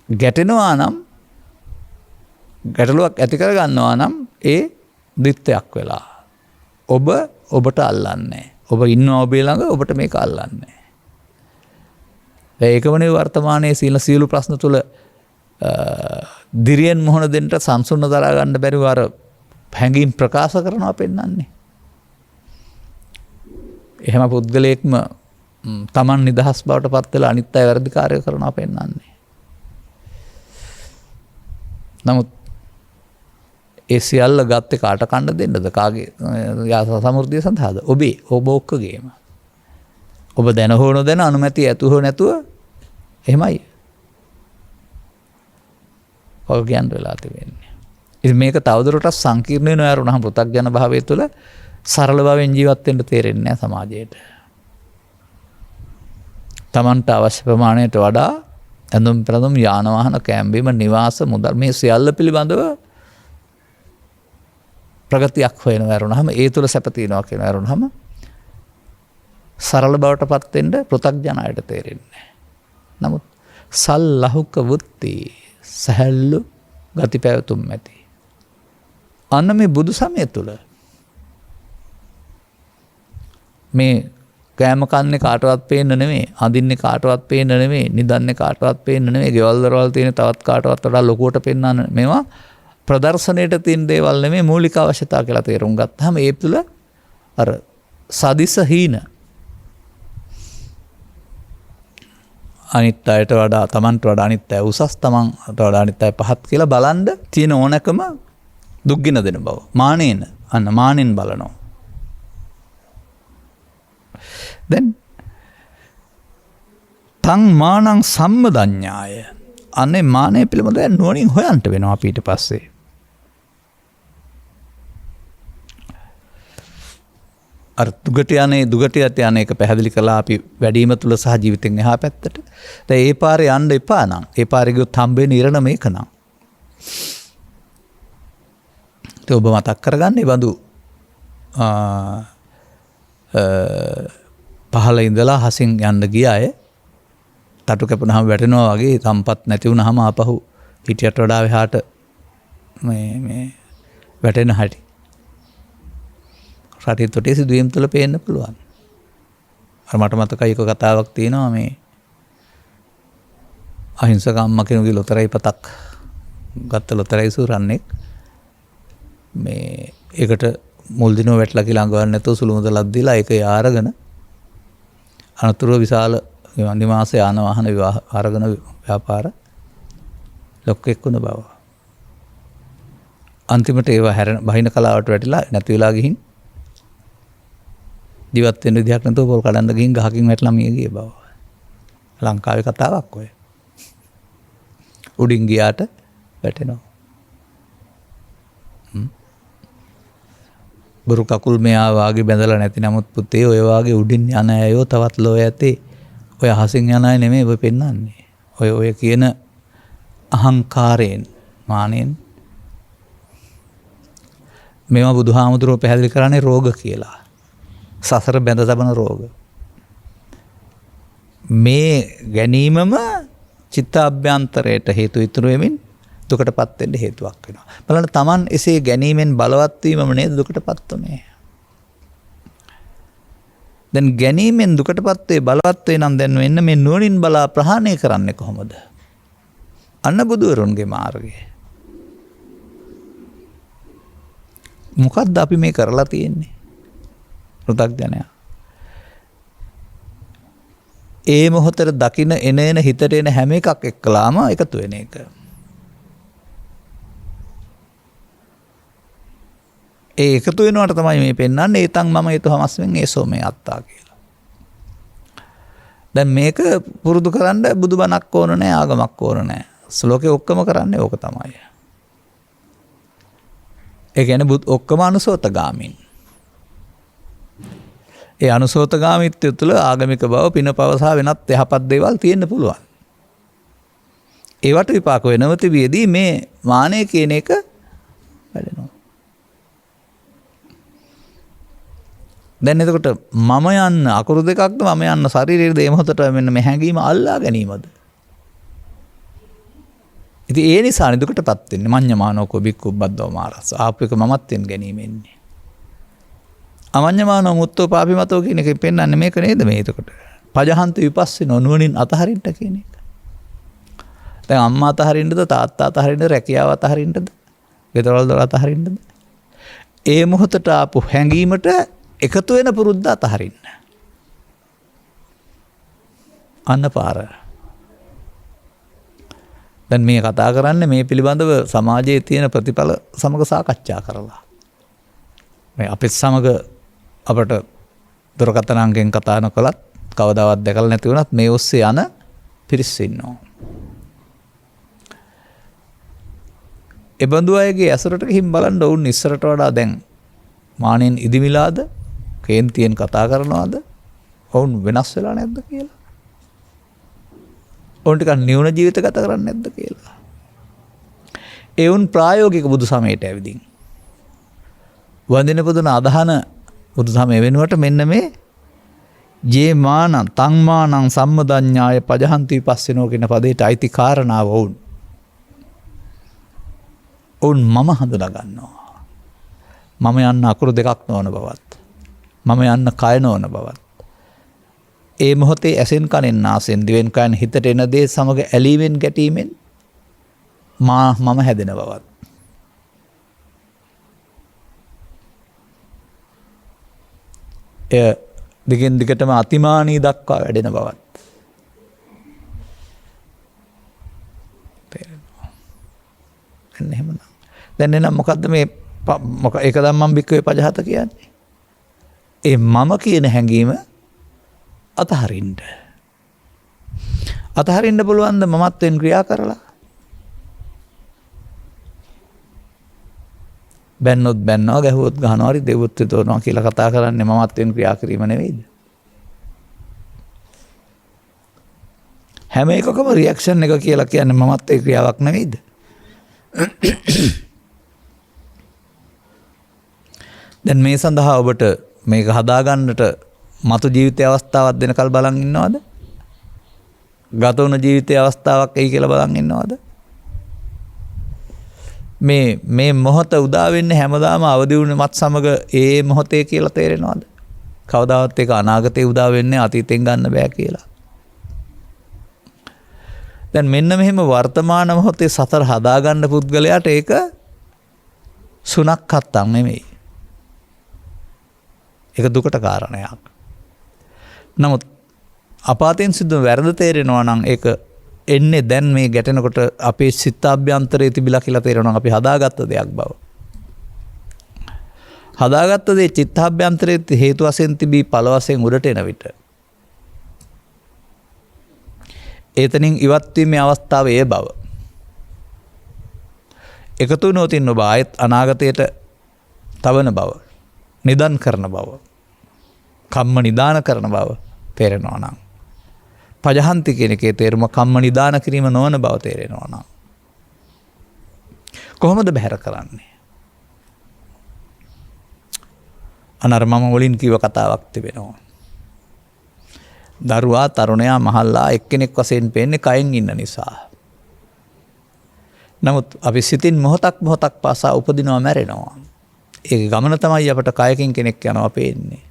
ගැටෙනවා නම් ගැටලුවක් ඇති කර ගන්නවා නම් ඒ දිත්තයක් වෙලා ඔබට අල්ලන්නේ. ඔබ ඉන්නවා ඔබේ ළඟ ඔබට මේක අල්ලන්නේ. ඒකමනේ වර්තමානයේ සීල ප්‍රශ්න තුල දිරියෙන් මොහොන දෙන්න සංසුන්න දරා ගන්න බැරිව අර හැඟීම් ප්‍රකාශ කරනවා පෙන්වන්නේ. එහෙම පුද්ගලයෙක්ම Taman නිදහස් බවට පත් වෙලා අනිත් අය වැරදි කාර්ය කරනවා පෙන්වන්නේ. නමුත් ඒ සියල්ල ගත්තේ කාට කන්න දෙන්නද? කාගේ යාස සමෘද්ධිය සඳහාද? ඔබ ඔක්කගේම. ඔබ දැන හෝ නොදැන අනුමැති ඇතු හෝ නැතුව එහෙමයි. ඔය කියන්න වෙලා තිබෙන්නේ. ඉතින් මේක තවදුරටත් සංකීර්ණ වෙනවා යරුණහම පෘථග්ජන භාවය තුළ සරල භාවයෙන් ජීවත් වෙන්න තේරෙන්නේ නැහැ සමාජයට. Tamanට අවශ්‍ය ප්‍රමාණයට වඩා ඇඳුම් පැළඳුම් යාන වාහන කෑම බීම නිවාස මුදල් මේ සියල්ල පිළිබඳව ප්‍රගතියක් හොයනවා යරුණහම ඒ තුළ සැප තියනවා කියන යරුණහම සරල බවට පත් වෙන්න පෘථග්ජනයට තේරෙන්නේ. නමුත් සල්ලහුක වුත්ති සහැල්ලු ගති පැවතුම් ඇති. අන්න මේ බුදු සමය තුළ මේ කෑම කන්නේ කාටවත් පේන්න නෙමෙයි, අඳින්නේ කාටවත් පේන්න නෙමෙයි, නිදන්නේ කාටවත් පේන්න නෙමෙයි, ගෙවල් දරවල් තියෙන තවත් කාටවත් වඩා ලොකුවට පෙන්වන්න මේවා ප්‍රදර්ශනයට තියෙන දේවල් නෙමෙයි මූලික අවශ්‍යතා කියලා තේරුම් ගත්තාම ඒ තුළ අර සදිස හීන අනිත් අයට වඩා Tamanට වඩා අනිත් අය උසස් Tamanට වඩා අනිත් අය පහත් කියලා බලන්න තියෙන ඕනකම දුක්ගින දෙන බව. මානෙන් බලනවා. දැන් තං මානං සම්මදඤ්ඤාය. අනේ මානෙ පිළිබඳව නුවණින් හොයන්න වෙනවා ඊට පස්සේ. අර දුගටියට යන එක පැහැදිලි කළා අපි වැඩිම තුල සහ ජීවිතෙන් එහා පැත්තට. දැන් ඒ පාරේ යන්න එපා නම් ඒ පාරේ ගියොත් හම්බෙන ඉරණ මේක නම්. ඒ ඔබ මතක් කරගන්න ඒ බඳු පහළ ඉඳලා හසින් යන්න ගිය අය තටු කැපුණාම වැටෙනවා වගේ සම්පත් නැති වුණාම ආපහු හිටියට වඩා එහාට මේ වැටෙන හැටි. රටේ තොටේ සිදුවීම් තුළ පේන්න පුළුවන්. අර මට මතකයි එක කතාවක් තියෙනවා මේ අහිංසක අම්මා කෙනෙකුගේ ලොතරැයි පතක් ගත්ත ලොතරැයි සූරන්නෙක් මේ ඒකට මුල් දිනුව වැටලා කියලා අඟවන්න නැතුව සුළු මුදලක් දීලා ඒක යාරගෙන අනතුරුව විශාල නිවාස යාන වාහන අරගෙන ව්‍යාපාර ලොක්කෙක් වුණ බව. අන්තිමට ඒවා බහින කලාවට වැටිලා නැති වෙලා ගිහින් ජීවත් වෙන්න විදිහක් නැතුව පොල් කඩන්න ගිහින් ගහකින් වැටලා මිය ගිය බව. ලංකාවේ කතාවක් ඔය. උඩින් ගියාට වැටෙනවා. බොරු කකුල් මෙයා වාගේ බැඳලා නැති නමුත් පුතේ ඔය වාගේ උඩින් යන අයෝ තවත් ලෝ ඇතේ. ඔය අහසින් යන අය නෙමෙයි ඔය පෙන්වන්නේ. ඔය කියන අහංකාරයෙන් මානෙන් මේවා බුදුහාමුදුරුවෝ පැහැදිලි කරන්නේ රෝග කියලා. සසර බැඳ තබන රෝග. මේ ගැනීමම චිත්තාභ්‍යන්තරයට හේතු ඉතුරු වෙමින් දුකටපත් වෙන්න හේතුවක් වෙනවා. බලන්න Taman එසේ ගැනීමෙන් බලවත් වීමම නේද දුකටපත් උනේ. දැන් ගැනීමෙන් දුකටපත් වේ බලවත් වේ නම් දැන් වෙන්න මේ නුවණින් බලා ප්‍රහාණය කරන්නේ කොහොමද? අන්න බුදුවරුන්ගේ මාර්ගය. මොකක්ද අපි මේ කරලා තියෙන්නේ? පෘථග්ජනයා. ඒ මොහොතේ දකින එන හිතට එන හැම එකක් එක්කලාම එකතු වෙන එක. ඒ එකතු වෙනවට තමයි මේ පෙන්වන්නේ ඒතන් මම ඒතු හමස්වෙන් ඒසෝ මේ අත්තා කියලා. දැන් මේක පුරුදු කරන්න බුදුබණක් ඕන නැහැ ආගමක් ඕන නැහැ. ශ්ලෝකේ ඔක්කොම කරන්නේ ඕක තමයි. ඒ කියන්නේ ඔක්කොම අනුසෝතගාමින්. ඒ අනුසෝතගාමීත්වය තුළ ආගමික බව පින පවසා වෙනත් යහපත් දේවල් තියෙන්න පුළුවන්. ඒවට විපාක වෙනව තිබියදී මේ මානය කියන එක වැඩෙනවා. දැන් එතකොට මම යන්න අකුරු දෙකක්ද මම යන්න ශරීරයේද මේ මොහොතට මෙන්න මේ හැඟීම අල්ලා ගැනීමද? ඉතින් ඒ නිසා දුකටපත් වෙන්නේ මඤ්ඤමානෝකෝ බික්කුබ්බද්දෝ මාරස ආපේක මමත්වෙන් ගැනීම එන්නේ. අමඤ්ඤමානෝ මුත්තෝ පාපිමතෝ කියන එකෙන් පෙන්වන්නේ මේක නේද මේ එතකොට. පජහන්ත විපස්සිනෝ නුවණින් අතහරින්න කියන එක. දැන් අම්මා අතහරින්නද තාත්තා අතහරින්නද රැකියාව අතහරින්නද ගෙදරවල දොර අතහරින්නද? ඒ මොහොතට ආපු හැඟීමට එකතු වෙන පුරුද්ද අතහරින්න. අන්න පාර. දැන් මේ කතා කරන්නේ මේ පිළිබඳව සමාජයේ තියෙන ප්‍රතිඵල සමග සාකච්ඡා කරලා. මේ අපිත් සමග අපට දුරකථන අංකෙන් කතා නොකලත් කවදාවත් දැකලා නැති වුණත් මේ ඔස්සේ යන පිරිස් ඉන්නවා. ඒ බඳු අයගේ ඇසුරට ගිහින් බලන්න වුන් ඉස්සරට වඩා දැන් මානෙන් ඉදිමිලාද කේන්තියෙන් කතා කරනවාද වුන් වෙනස් වෙලා නැද්ද කියලා. වුන් ටිකක් නිවුන ජීවිත ගත කරන්නේ නැද්ද කියලා. ඒ වුන් ප්‍රායෝගික බුදු සමයට ඇවිදින් වඳින පුදුන අදහන බුදු සමය වෙනුවට මෙන්න මේ ජේ මානං තං මානං සම්මදඤ්ඤාය පජහන්ති විපස්සිනෝ කියන පදේට අයිති කාරණාව වුන්. වුන් මම හඳුනා ගන්නවා. මම යන්න අකුරු දෙකක් නොවන බවත්. මම යන්න කය නොවන බවත්. ඒ මොහොතේ ඇසෙන් කනෙන් නාසෙන් දිවෙන් කයෙන් හිතට එන දේ සමග ඇලීමෙන් ගැටීමෙන් මම හැදෙන බවත්. එය දිගින් දිගටම අතිමානී දක්වා වැඩෙන බවත්. තේරෙනවා. එන්න එහෙමනම්. දැන් එනම් මොකද්ද මේ ඒක ධම්මං භික්ඛවේ පජහත කියන්නේ? ඒ මම කියන හැඟීම අතහරින්න. අතහරින්න පුළුවන් ද මමත්වෙන් ක්‍රියා කරලා? බැන්නොත් බැන්නවා ගැහුවොත් ගහනවා හරි දෙවොත් තෝරනවා කියලා කතා කරන්නේ මමත්වෙන් ක්‍රියා කිරීම නෙවෙයිද? හැම එකකම රියැක්ෂන් එක කියලා කියන්නේ මමත්වේ ක්‍රියාවක් නෙවෙයිද? දැන් මේ සඳහා ඔබට මේක හදාගන්නට මතු ජීවිතයේ අවස්ථාවක් දෙනකල් බලන් ඉන්නවද? ගත වුණ ජීවිතයේ අවස්ථාවක් එයි කියලා බලන් ඉන්නවද? මේ මොහොත උදා වෙන්නේ හැමදාම අවදි වුණ මත් සමග ඒ මොහොතේ කියලා තේරෙනවද? කවදාවත් ඒක අනාගතේ උදා වෙන්නේ අතීතෙන් ගන්න බෑ කියලා. දැන් මෙන්න මෙහෙම වර්තමාන මොහොතේ සතර හදාගන්න පුද්ගලයාට ඒක සුණක් හත්තක් නෙමෙයි. ඒක දුකට කාරණයක්. නමුත් අපාතෙන් සිද්ධ වැරද්ද තේරෙනවා නම් ඒක එන්නේ දැන් මේ ගැටෙනකොට අපේ සිතාභ්‍යන්තරයේ තිබිලා කියලා තේරෙනවා අපි හදාගත්ත දෙයක් බව. හදාගත්ත දේ චිත්තාභ්‍යන්තරයේ හේතු වශයෙන් තිබී ඵල වශයෙන් උඩට එන විට ඒතනින් ඉවත් වීමේ අවස්ථාව ඒ බව. එකතු නොතින් ඔබ ආයත් අනාගතයට තවන බව. නිදන් කරන බව. කම්ම නිදාන කරන බව තේරෙනවා නම්. පජහන්ති කියන එකේ තේරුම කම්ම නිදාන කිරීම නොවන බව තේරෙනවා නම්. කොහොමද බැහැර කරන්නේ? අනර මම වලින් කිව්ව කතාවක් තිබෙනවා. දරුවා තරුණයා මහල්ලා එක්කෙනෙක් වශයෙන් පේන්නේ කයෙන් ඉන්න නිසා. නමුත් අපි සිතින් මොහොතක් පාසා උපදිනවා මැරෙනවා. ඒ ගමන තමයි අපට කයකින් කෙනෙක් යනවා පේන්නේ.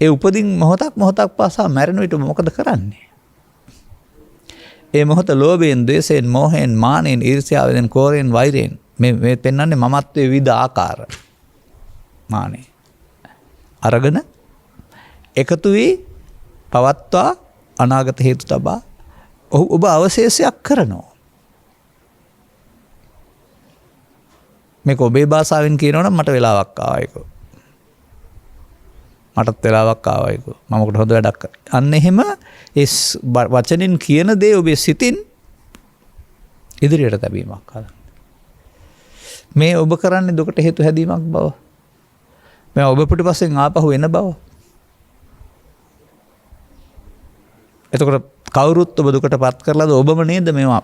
ඒ උපදින් මොහොතක් පාසා මැරෙන විට මොකද කරන්නේ? ඒ මොහොත ලෝභයෙන්, ද්වේෂයෙන්, මෝහයෙන්, මානෙන්, ඊර්ෂ්‍යාවෙන්, කෝරයෙන්, වෛරයෙන් මේ පෙන්වන්නේ මමත්වයේ විවිධ ආකාර. මානෙ අරගෙන එකතු වී පවත්වා අනාගත හේතු තබා ඔබ අවශේෂයක් කරනවා. මේක ඔබේ භාෂාවෙන් කියනවනම් මට වෙලාවක් ආවයිකෝ. මටත් වෙලාවක් ආවයිකෝ. මම මොකට හොඳ වැඩක් කරා. අන්න එහෙම ඒ වචනෙන් කියන දේ ඔබේ සිතින් ඉදිරියට තැබීමක් කරන්න. මේ ඔබ කරන්නේ දුකට හේතු හැදීමක් බව. මේ ඔබ පිටපස්සෙන් ආපහු එන බව. එතකොට කවුරුත් ඔබ දුකට පත් කරලාද ඔබම නේද මේවා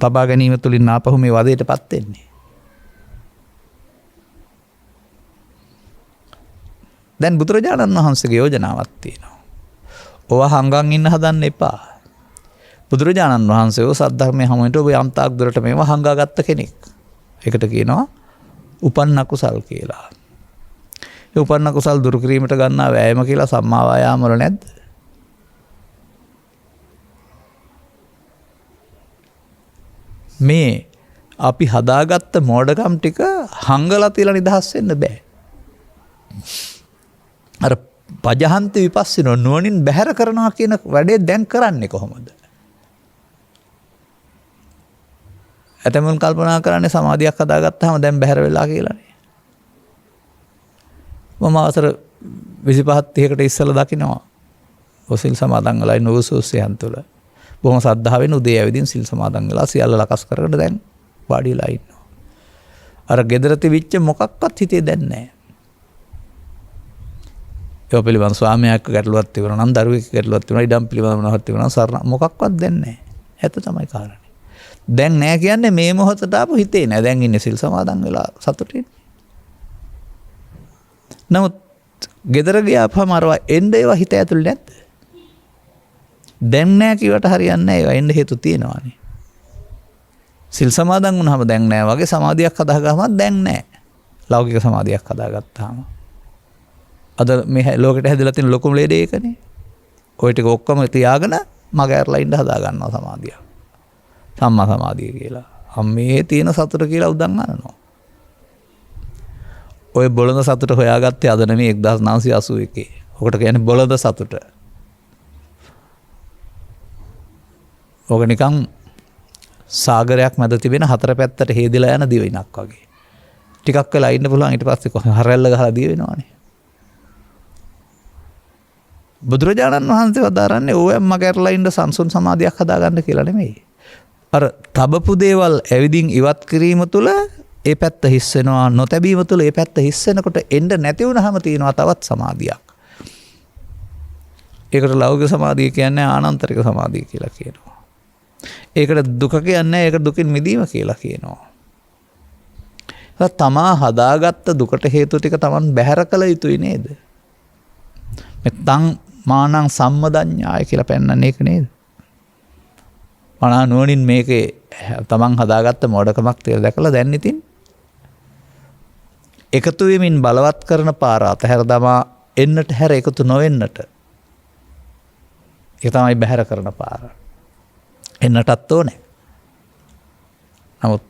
තබා ගැනීම තුළින් ආපහු මේ වදයට පත් වෙන්නේ. දැන් බුදුරජාණන් වහන්සේගේ යෝජනාවක් තියෙනවා. ඔවා හංගන් ඉන්න හදන්න එපා. බුදුරජාණන් වහන්සේ සද්ධර්මයේ හැමෝට ඔබ යම් තාක් දුරට මේවා හංගාගත්ත කෙනෙක්. ඒකට කියනවා උපන්න කුසල් කියලා. ඒ උපන්න කුසල් දුරු කිරීමට ගන්නා වෑයම කියලා සම්මා වායාම වල නැද්ද? මේ අපි හදාගත්ත මෝඩකම් ටික හංගලා තියලා නිදහස් වෙන්න බෑ. අර පජහන්ති විපස්සිනෝ නුවණින් බැහැර කරනවා කියන වැඩේ දැන් කරන්නේ කොහොමද? ඇතමුන් කල්පනා කරන්නේ සමාධියක් හදාගත්තාම දැන් බැහැර වෙලා කියලානේ. මම අවසර 25-30කට ඉස්සෙල්ලා දකින්නවා. ඔසිල් සමාදන් වෙලා ඉන්න උසුස්සයන් තුළ. බොහොම සද්ධාවෙන් උදේ ඇවිදින් සිල් සමාදන් වෙලා සියල්ල ලකස් කරගෙන දැන් වාඩිලා ඉන්නවා. අර gedara තිබිච්ච මොකක්වත් හිතේ දැන් නැහැ. ඒ පිළිබඳ ස්වාමියාක ගැටලුවක් තිබුණා නම් දරුවෙක් ගැටලුවක් තිබුණා ඉඩම් පිළිබඳ මොනවද තිබුණා සරණ මොකක්වත් දැන් නැහැ. ඇත්ත තමයි කාරණේ. දැන් නැහැ කියන්නේ මේ මොහොතට ආපු හිතේ නැහැ. දැන් ඉන්නේ සිල් සමාදන් වෙලා සතුටින්. නමුත් gedara ගියාපම අරවා එන්නේ ඒවා හිත ඇතුළේ නැද්ද? දැන් නැහැ කිව්වට හරියන්නේ නැහැ. ඒවා එන්න හේතු තියෙනවානේ. සිල් සමාදන් වුණාම දැන් නැහැ වගේ සමාධියක් හදාගාම දැන් නැහැ. ලෞකික සමාධියක් හදාගත්තාම. අද මේ ලෝකෙට හැදලා තියෙන ලොකුම ලේඩේ ඒකනේ. ওই ටික ඔක්කොම තියාගෙන මග ඇරලා ඉන්න හදා ගන්නවා සමාධිය. සම්මා සමාධිය කියලා. මේ තියෙන සතුට කියලා උදන් අනනවා. ඔය බොළඳ සතුට හොයාගත්තේ අද නෙමෙයි 1981. ඔකට කියන්නේ බොළඳ සතුට. ඕක නිකන් සාගරයක් මැද තිබෙන හතර පැත්තට හේදිලා යන දිවයිනක් වගේ. ටිකක් වෙලා ඉන්න පුළුවන් ඊට පස්සේ කොහොම හරැල්ල ගහලා දිය වෙනවනේ. බුදුරජාණන් වහන්සේ වදාරන්නේ ඕයම් මගහැරලා ඉන්න සංසුන් සමාධියක් හදාගන්න කියලා නෙමෙයි. අර තබපු දේවල් ඇවිදින් ඉවත් කිරීම තුළ ඒ පැත්ත හිස් වෙනවා. නොතැබීම තුළ ඒ පැත්ත හිස් වෙනකොට එන්න නැති වුනහම තියෙනවා තවත් සමාධියක්. ඒකට ලෞකික සමාධිය කියන්නේ ආනන්තරික සමාධිය කියලා කියනවා. ඒකට දුක කියන්නේ ඒක දුකින් මිදීම කියලා කියනවා. තමා හදාගත්ත දුකට හේතු ටික Taman බැහැර කළ යුතුයි නේද? මෙතන් මානං සම්මදඤ්ඤාය කියලා පෙන්නන්නේ ඒක නේද? මනා නුවණින් මේකේ Taman හදාගත්ත මොඩකමක් තියලා දැකලා දැන් ඉතින් එකතු වෙමින් බලවත් කරන පාර අතහැර දමා එන්නට හැර එකතු නොවෙන්නට. ඒක තමයි බැහැර කරන පාර. එන්නටත් ඕනේ. නමුත්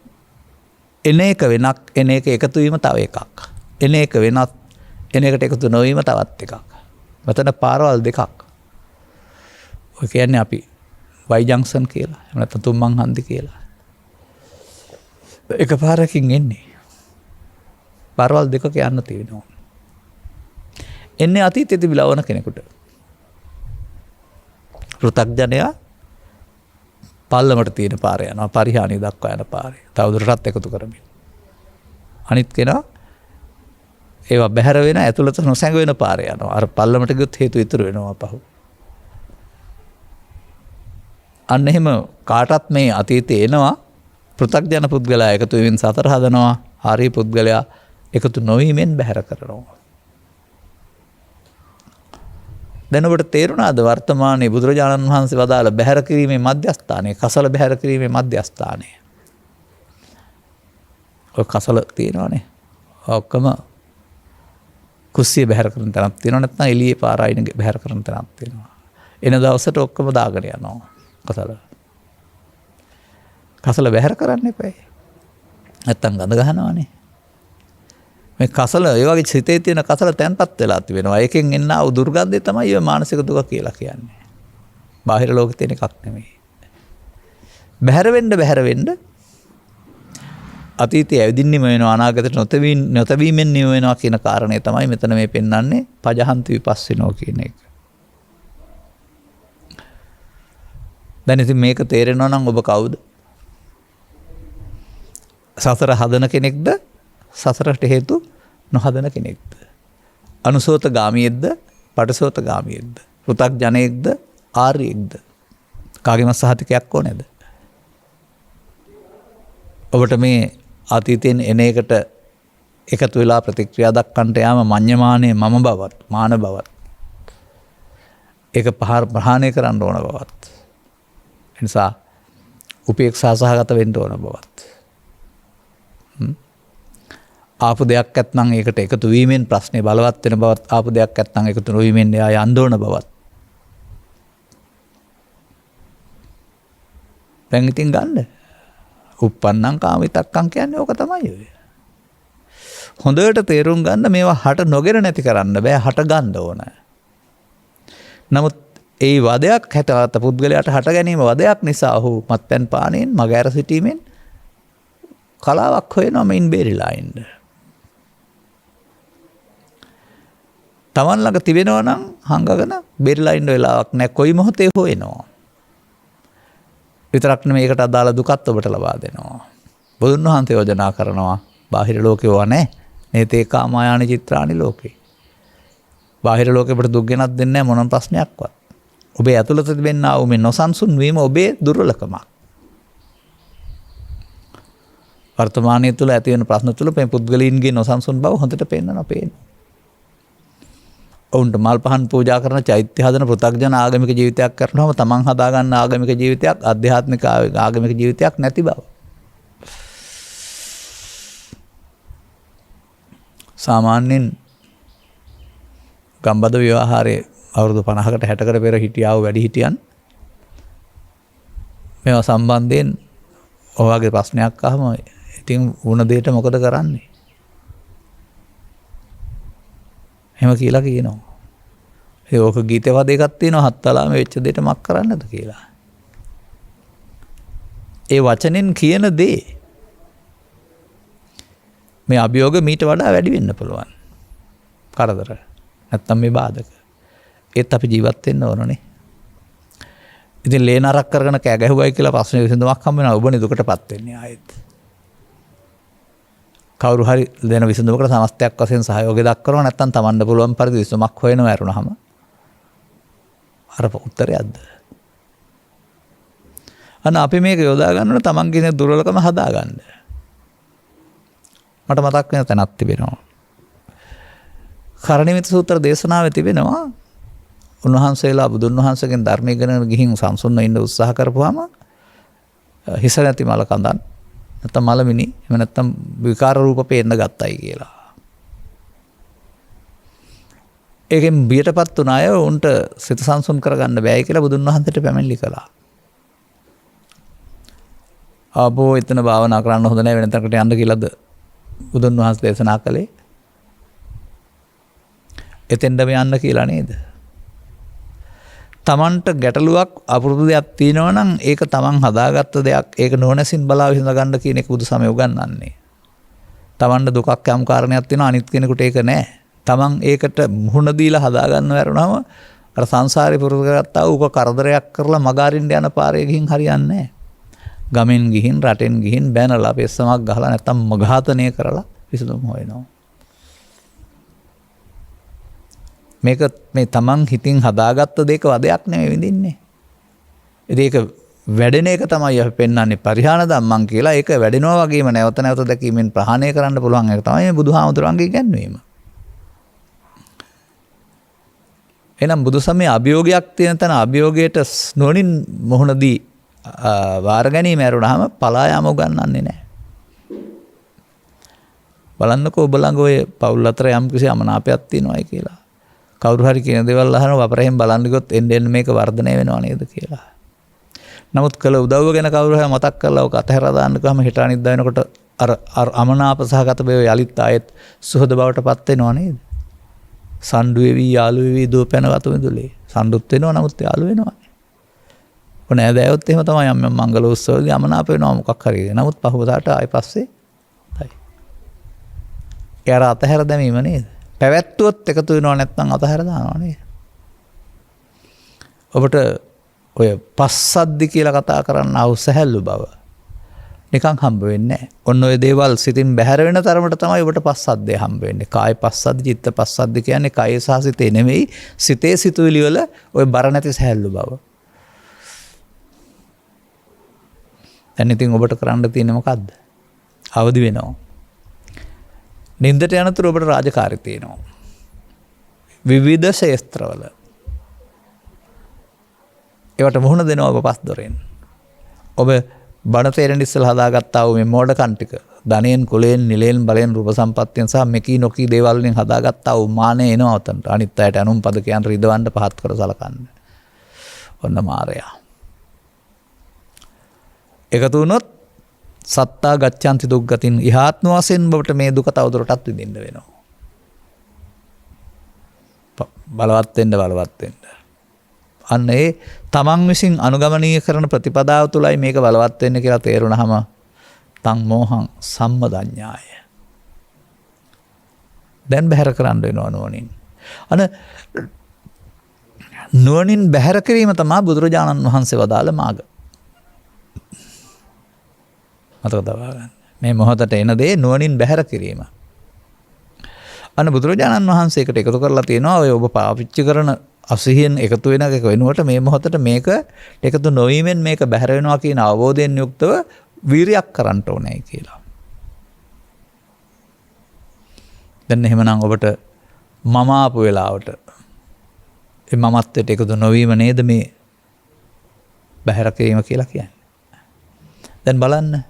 එන එක වෙනක් එන එක එකතු වීම තව එකක්. එන එක වෙනත් එන එකට එකතු නොවීම තවත් එකක්. මෙතන පාරවල් දෙකක්. ඔය කියන්නේ අපි Y junction කියලා. එහෙම නැත්නම් තුම්මන් හන්දි කියලා. එක පාරකින් එන්නේ. පාරවල් දෙකක යන්න තියෙනවා. එන්නේ අතීතයේ තිබිලා වුණ කෙනෙකුට. පෘථග්ජනයා පල්ලමට තියෙන පාර යනවා පරිහානිය දක්වා යන පාරේ. තවදුරටත් එකතු කරමින්. අනිත් කෙනා ඒවා බැහැර වෙන ඇතුළත නොසැඟ වෙන පාරේ යනවා. අර පල්ලමට ගියොත් හේතු ඉතුරු වෙනවා පහු. අන්න එහෙම කාටත් මේ අතීතේ එනවා පෘථග්ජන පුද්ගලයා එකතු වෙමින් සතර හදනවා. ආර්ය පුද්ගලයා එකතු නොවීමෙන් බැහැර කරනවා. දැන් ඔබට තේරුණාද වර්තමානයේ බුදුරජාණන් වහන්සේ වදාළ බැහැර කිරීමේ මධ්‍යස්ථානය, කසල බැහැර කිරීමේ මධ්‍යස්ථානය. ඔය කසල තියෙනවානේ. ඔක්කොම කුස්සිය බැහැර කරන තැනක් තියෙනවා, නැත්නම් එළියේ පාරායින බැහැර කරන තැනක් තියෙනවා. එන දවසට ඔක්කොම දාගෙන යනවා කසල. කසල බැහැර කරන්න එපා. නැත්තම් ගඳ ගහනවානේ. මේ කසල ඒ වගේ සිතේ තියෙන කසල තැන්පත් වෙලා තිබෙනවා. ඒකෙන් එන්න ආ දුර්ගන්ධය තමයි ඔය මානසික දුක කියලා කියන්නේ. බාහිර ලෝකේ තියෙන එකක් නෙමෙයි. බැහැර වෙන්න අතීතයේ ඇවිදින්නෙම වෙනවා, අනාගතයට නොතැවීමෙන් නිව වෙනවා කියන කාරණේ තමයි මෙතන මේ පෙන්වන්නේ පජහන්ති විපස්සිනෝ කියන එක. දැන් ඉතින් මේක තේරෙනවා නම් ඔබ කවුද? සසර හදන කෙනෙක්ද? සසරට හේතු නොහදන කෙනෙක්ද? අනුසෝත ගාමියෙක්ද? පටිසෝත ගාමියෙක්ද? පෘථග්ජනයෙක්ද? ආර්යෙක්ද? කාගේම සහතිකයක් ඕනේද? ඔබට මේ අතීතයෙන් එන එකට එකතු වෙලා ප්‍රතික්‍රියා දක්වන්නට යාම මඤ්ඤමානයේ මම බවත්, මාන බවත්, ඒක ප්‍රහාණය කරන්න ඕන බවත්, එනිසා උපේක්ෂා සහගත වෙන්න ඕන බවත්, ආපු දෙයක් නැත්නම් ඒකට එකතු වීමෙන් ප්‍රශ්නේ බලවත් වෙන බවත්, ආපු දෙයක් නැත්නම් එකතු නොවීමෙන් එයා යන්න ඕන බවත්. දැන් ඉතින් ගන්න. උප්පන්නං කාමිතක්කං කියන්නේ ඕක තමයි ඔය. හොඳට තේරුම් ගන්න මේවා හට නොගෙන නැති කරන්න බෑ, හට ගන්න ඕන. නමුත් ඒ වදයක් හැටවත පුද්ගලයාට හට ගැනීම වදයක් නිසා ඔහු මත්පැන් පානයෙන් මගහැර සිටීමෙන් කලාවක් හොයනවා මෙයින් බේරිලා ඉන්න. තමන් ළඟ තිබෙනවා නම් හංගගෙන බේරිලා ඉන්න වෙලාවක් නැහැ, කොයි මොහොතේ හොයනවා. විතරක් නෙමෙයි ඒකට අදාළ දුකත් ඔබට ලබා දෙනවා. බුදුන් වහන්සේ යෝජනා කරනවා බාහිර ලෝකේ ඕවා නැහැ. නේතේ කාමායානි චිත්‍රානි ලෝකේ. බාහිර ලෝකෙට දුක් ගෙනත් දෙන්නේ නැහැ මොනම ප්‍රශ්නයක්වත්. ඔබේ ඇතුළත තිබෙනා වූ මේ නොසන්සුන් වීම ඔබේ දුර්වලකමක්. වර්තමානයේ තුල ඇති වෙන ප්‍රශ්න තුල මේ පුද්ගලයන්ගේ නොසන්සුන් බව හොඳට පේනවා. ඔවුන්ට මල් පහන් පූජා කරන, චෛත්‍ය හදන, පෘථග්ජන ආගමික ජීවිතයක් කරනවම තමන් හදාගන්න ආගමික ජීවිතයක්, ආධ්‍යාත්මික ආගමික ජීවිතයක් නැති බව. සාමාන්‍යයෙන් ගම්බද ව්‍යවහාරයේ අවුරුදු 50කට 60කට පෙර හිටියා වූ වැඩි හිටියන් මේවා සම්බන්ධයෙන් ඔයගේ ප්‍රශ්නයක් අහම ඉතින් වුණ දෙයට මොකද කරන්නේ? එහෙම කියලා කියනවා. ඒක ගීතවද එකක් තියෙනවා, හත්තාලාම වෙච්ච දෙයට මක් කරන්නද කියලා. ඒ වචනෙන් කියන දේ මේ අභියෝග මීට වඩා වැඩි වෙන්න පුළුවන්. කරදර. නැත්තම් මේ බාධක. ඒත් අපි ජීවත් වෙන්න ඕනනේ. ඉතින් ලේ නරක් කරගෙන කෑ ගැහුවයි කියලා ප්‍රශ්න විසඳුමක් හම්බ වෙනවා. ඔබනේ දුකටපත් වෙන්නේ ආයෙත්. කවුරු හරි දෙන විසඳුමකට සමස්තයක් වශයෙන් සහයෝගය දක්වනවා, නැත්නම් තමන්ට පුළුවන් පරිදි විසඳුමක් හොයනවා ඇරුණාම අර උත්තරයක්ද? අන්න අපි මේක යොදා ගන්න තමන්ගේ දුර්වලකම හදා ගන්න. මට මතක් වෙන තැනක් තිබෙනවා. කරණීයමිත සූත්‍ර දේශනාවේ තිබෙනවා උන්වහන්සේලා බුදුන් වහන්සේගෙන් ධර්ම ඉගෙනගෙන ගිහින් සංසුන්ව ඉන්න උත්සාහ කරපුවාම හිස නැති මල කඳන් නැත්නම් මලමිනි එහෙම නැත්නම් විකාර රූප පේන්න ගත්තයි කියලා. ඒකෙන් බියටපත් වුණ අය උන්ට සිත සංසුන් කරගන්න බෑයි කියලා බුදුන් වහන්සේට පැමිණිලි කළා. ආපෝ එතන භාවනා කරන්න හොඳ නැහැ, වෙන තැනකට යන්න කියලාද බුදුන් වහන්සේ දේශනා කළේ? එතෙන්දම යන්න කියලා නේද? තමන්ට ගැටලුවක් අපුරුදු දෙයක් තියෙනවා නම් ඒක තමන් හදාගත්ත දෙයක්, ඒක නොනැසින් බලා විසඳ ගන්න කියන එක බුදුසමය උගන්වන්නේ. තමන්ට දුකක් යම් කාරණයක් තියෙනවා, අනිත් කෙනෙකුට ඒක නැහැ. තමන් ඒකට මුහුණ දීලා හදා ගන්න වැරුණාම අර සංසාරේ පුරුදු කරගත්තා වූ කරදරයක් කරලා මගාරින්න යන පාරේ ගිහින් හරියන්නේ නැහැ. ගමෙන් ගිහින් රටෙන් ගිහින් බැනලා පෙස්සමක් ගහලා නැත්තම් මඝාතනය කරලා විසඳුම් හොයනවා. මේක මේ තමන් හිතින් හදාගත්ත දෙයක වදයක් නෙමෙයි විඳින්නේ. ඒක වැඩෙන එක තමයි අපි පෙන්වන්නේ පරිහාන ධම්මං කියලා. ඒක වැඩෙනවා වගේම නැවත නැවත දැකීමෙන් ප්‍රහාණය කරන්න පුළුවන් එක තමයි මේ බුදුහාමුදුරන්ගේ ඉගැන්වීම. එහෙනම් බුදු සමයේ අභියෝගයක් තියෙන තැන අභියෝගයට නොනින් මොහොනදී වාර ගැනීම ඇරුණාම පලා යාම උගන්වන්නේ නැහැ. බලන්නකෝ ඔබ ළඟ ඔය පවුල් අතර යම් කිසි අමනාපයක් තියෙනවායි කියලා. කවුරු හරි කියන දේවල් අහනවා වපරෙන් බලන්න ගියොත් එන්න මේක වර්ධනය වෙනව නේද කියලා. නමුත් කළ උදව්ව ගැන කවුරු හරි මතක් කරලා ඔක අතහැරලා දාන්න ගියාම හෙට අනිද්දා වෙනකොට අර අමනාප සහගත බව යලිත් ආයෙත් සුහද බවට පත් වෙනව නේද? සම්ඩු වෙවි යාළු වෙවි දෝපැන වතු විදුලේ. සම්ඩුත් වෙනව නමුත් යාළු වෙනවනේ. ඔන්න ඇදෑයොත් එහෙම තමයි යම් මංගල උත්සවවලදී අමනාප වෙනවා මොකක් හරි. නමුත් පහවදාට ආයෙ පස්සේ හයි. ඒ අර අතහැර දැමීම නේද? පැවැත්වුවොත් එකතු වෙනව නැත්නම් අතහැර දානවා නේද? ඔබට ඔය පස්සද්දි කියලා කතා කරන්න ආව සැහැල්ලු බව නිකන් හම්බ වෙන්නේ නැහැ. ඔන්න ඔය දේවල් සිතින් බැහැර වෙන තරමට තමයි ඔබට පස්සද්දේ හම්බ වෙන්නේ. කාය පස්සද්දි, චිත්ත පස්සද්දි කියන්නේ කායේ සහ සිතේ නෙමෙයි, සිතේ සිතුවිලි වල ඔය බර නැති සැහැල්ලු බව. දැන් ඉතින් ඔබට කරන්න තියෙන්නේ මොකද්ද? අවදි වෙනවා. නින්දට යනතුරු ඔබට රාජකාරී තියෙනවා. විවිධ ශේස්ත්‍රවල. ඒවට මුහුණ දෙනවා ඔබ පස් දොරෙන්. ඔබ බණ තේරෙන්න ඉස්සෙල්ලා හදාගත්තා වූ මේ මෝඩකම් ටික ධනයෙන්, කුලයෙන්, නිලයෙන්, බලයෙන්, රූප සම්පත්තියෙන් සහ මෙකී නොකී දේවල් වලින් හදාගත්තා වූ මානෙ එනවා උතන්ට. අනිත් අයට අනුන් පද කියන රිදවන්න පහත් කර සලකන්න. ඔන්න මාරයා. එකතු වුණොත් සත්තා ගච්ඡanti දුක්ගතින් ඉහාත්ම වශයෙන් ඔබට මේ දුක තවදුරටත් විඳින්න වෙනවා. බලවත් වෙන්න. අන්න ඒ තමන් විසින් අනුගමනීය කරන ප්‍රතිපදාව තුළයි මේක බලවත් වෙන්නේ කියලා තේරුණාම තං මෝහං සම්මදඤ්ඤාය. දැන් බැහැර කරන්න වෙනවා නුවණින්. නුවණින් බැහැර කිරීම තමයි බුදුරජාණන් වහන්සේ වදාළ මාර්ගය. මතක තබා ගන්න. මේ මොහොතට එන දේ නුවණින් බැහැර කිරීම. අන්න බුදුරජාණන් වහන්සේ එකට එකතු කරලා තියෙනවා ඔය ඔබ පාවිච්චි කරන අසිහියෙන් එකතු වෙන එක වෙනුවට මේ මොහොතට මේක එකතු නොවීමෙන් මේක බැහැර වෙනවා කියන අවබෝධයෙන් යුක්තව වීරියක් කරන්න ඕනේ කියලා. දැන් එහෙමනම් ඔබට මම ආපු වෙලාවට ඒ මමත්වයට එකතු නොවීම නේද මේ බැහැර කිරීම කියලා කියන්නේ. දැන් බලන්න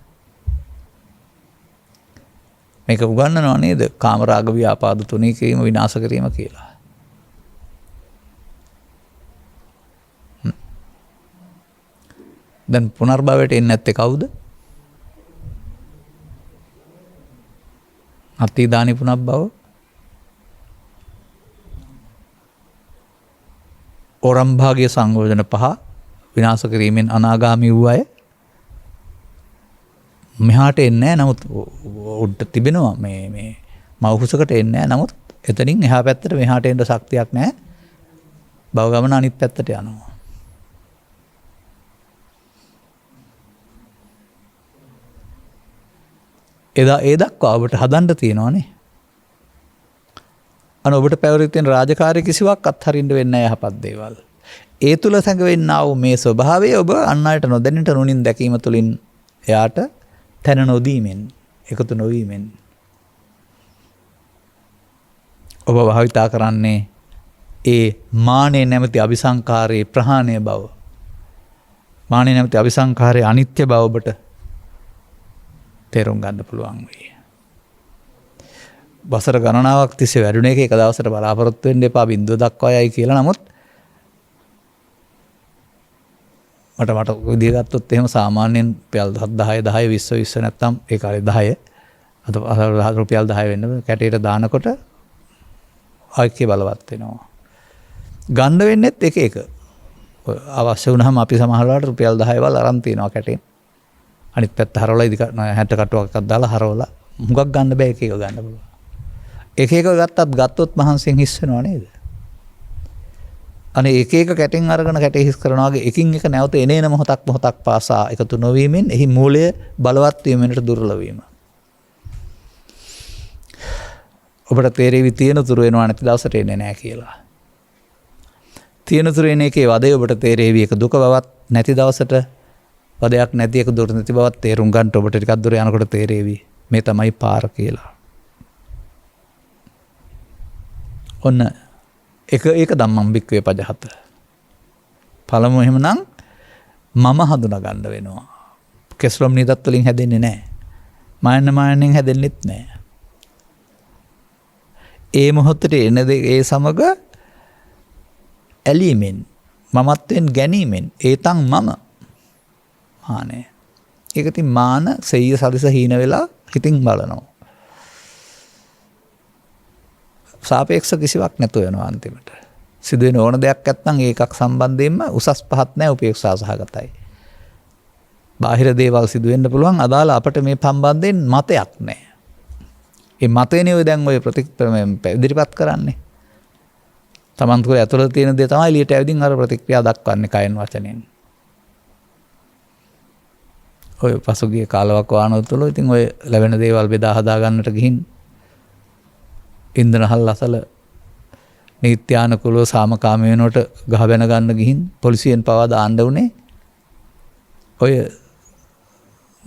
මේක උගන්වනවා නේද? කාමරාග ව්‍යාපාද තුනී කිරීම විනාශ කිරීම කියලා. දැන් පුනර්භවයට එන්නේ නැත්තේ කවුද? අතීදානි පුනර්භව. ඕරම්භාගයේ සංයෝජන පහ විනාශ කිරීමෙන් අනාගාමී වූ අය මෙහාට එන්නේ නැහැ. නමුත් උඩ තිබෙනවා මේ මව්කුසකට එන්නේ නැහැ. නමුත් එතනින් එහා පැත්තට මෙහාට එන්න ශක්තියක් නැහැ. භව ගමන අනිත් පැත්තට යනවා. ඒ දක්වා ඔබට හදන්න තියෙනවානේ. ඔබට පැවරී තියෙන රාජකාරී කිසිවක් අත්හරින්න වෙන්නේ නැහැ යහපත් දේවල්. ඒ තුල සැඟවෙන්නා වූ මේ ස්වභාවය ඔබ අන් අයට නොදැනෙන්නට නුනින් දැකීම තුළින් එයාට තැන නොදීමෙන් එකතු නොවීමෙන් ඔබ භාවිතා කරන්නේ ඒ මානෙ නැමැති අபிසංකාරයේ ප්‍රහාණය බව. මානෙ නැමැති අபிසංකාරයේ අනිත්‍ය බව ඔබට තේරුම් ගන්න පුළුවන් වෙයි. වසර ගණනාවක් තිස්සේ වැඩුණ එක දවසට බලාපොරොත්තු වෙන්න එපා බිඳුව දක්වා යයි කියලා. නමුත් මට විදිය ගත්තොත් එහෙම සාමාන්‍යයෙන් රුපියල් 10 20 නැත්තම් ඒ කාලේ 10 අද රුපියල් 10 වෙන්න කැටේට දානකොට ආයිකේ බලවත් වෙනවා. ගන්න වෙන්නේත් එක. අවශ්‍ය වුණාම අපි සමහරවිට රුපියල් 10 වල අරන් තියනවා කැටේ. අනිත් පැත්ත හරවලා ඉදි 60 කටුවක් එකක් දාලා හරවලා මුගක් ගන්න බෑ එක ගන්න පුළුවන්. එක ගත්තොත් මහන්සියෙන් හිස් වෙනව නේද? අනේ එක කැටෙන් අරගෙන කැටේ හිස් කරනවා වගේ එකින් එක නැවත එනේන මොහොතක් පාසා එකතු නොවීමෙන් එහි මූලය බලවත් වීමෙන්ට දුර්වල වීම. ඔබට තේරෙවි තියෙන තුරු වෙනවා නැති දවසට එන්නේ නැහැ කියලා. තියෙන තුරු එන එකේ වදේ ඔබට තේරෙවි එක දුක බවත් නැති දවසට වදයක් නැති එක දුර නැති බවත් තේරුම් ගන්න ඔබට ටිකක් දුර යනකොට තේරෙවි මේ තමයි පාර කියලා. ඔන්න ඒක ධම්මං භික්ඛවේ පජහත. පළමුව එහෙමනම් මම හඳුනා ගන්න වෙනවා. කෙස්ලොම් නිදත් වලින් හැදෙන්නේ නැහැ. මායනෙන් හැදෙන්නෙත් නැහැ. ඒ මොහොතේ එන ඒ සමග ඇලීමෙන් මමත්වෙන් ගැනීමෙන් ඒතන් මම මානය. ඒක ඉතින් මාන සෙය්‍ය සදිස හීන වෙලා හිතින් බලනවා. සාපේක්ෂ කිසිවක් නැතුව වෙනවා අන්තිමට. සිදුවෙන ඕන දෙයක් නැත්නම් ඒකක් සම්බන්ධයෙන්ම උසස් පහත් නැහැ උපේක්ෂා සහගතයි. බාහිර දේවල් සිදු වෙන්න පුළුවන් අදාළ අපිට මේ සම්බන්ධයෙන් මතයක් නැහැ. ඒ මතේනේ ඔය දැන් ඔය ඉදිරිපත් කරන්නේ. තමන් තුළ ඇතුළත තියෙන දේ තමයි එළියට ඇවිදින් අර ප්‍රතික්‍රියා දක්වන්නේ කයෙන් වචනෙන්. ඔය පසුගිය කාලවක වානවල තුළ ඉතින් ඔය ලැබෙන දේවල් බෙදා හදා ගන්නට ගිහින් ඉන්දනහල් අසල නීත්‍යානුකූලව සාමකාමී වෙනකොට ගහ බැන ගන්න ගිහින් පොලිසියෙන් පවා දාන්න උනේ ඔය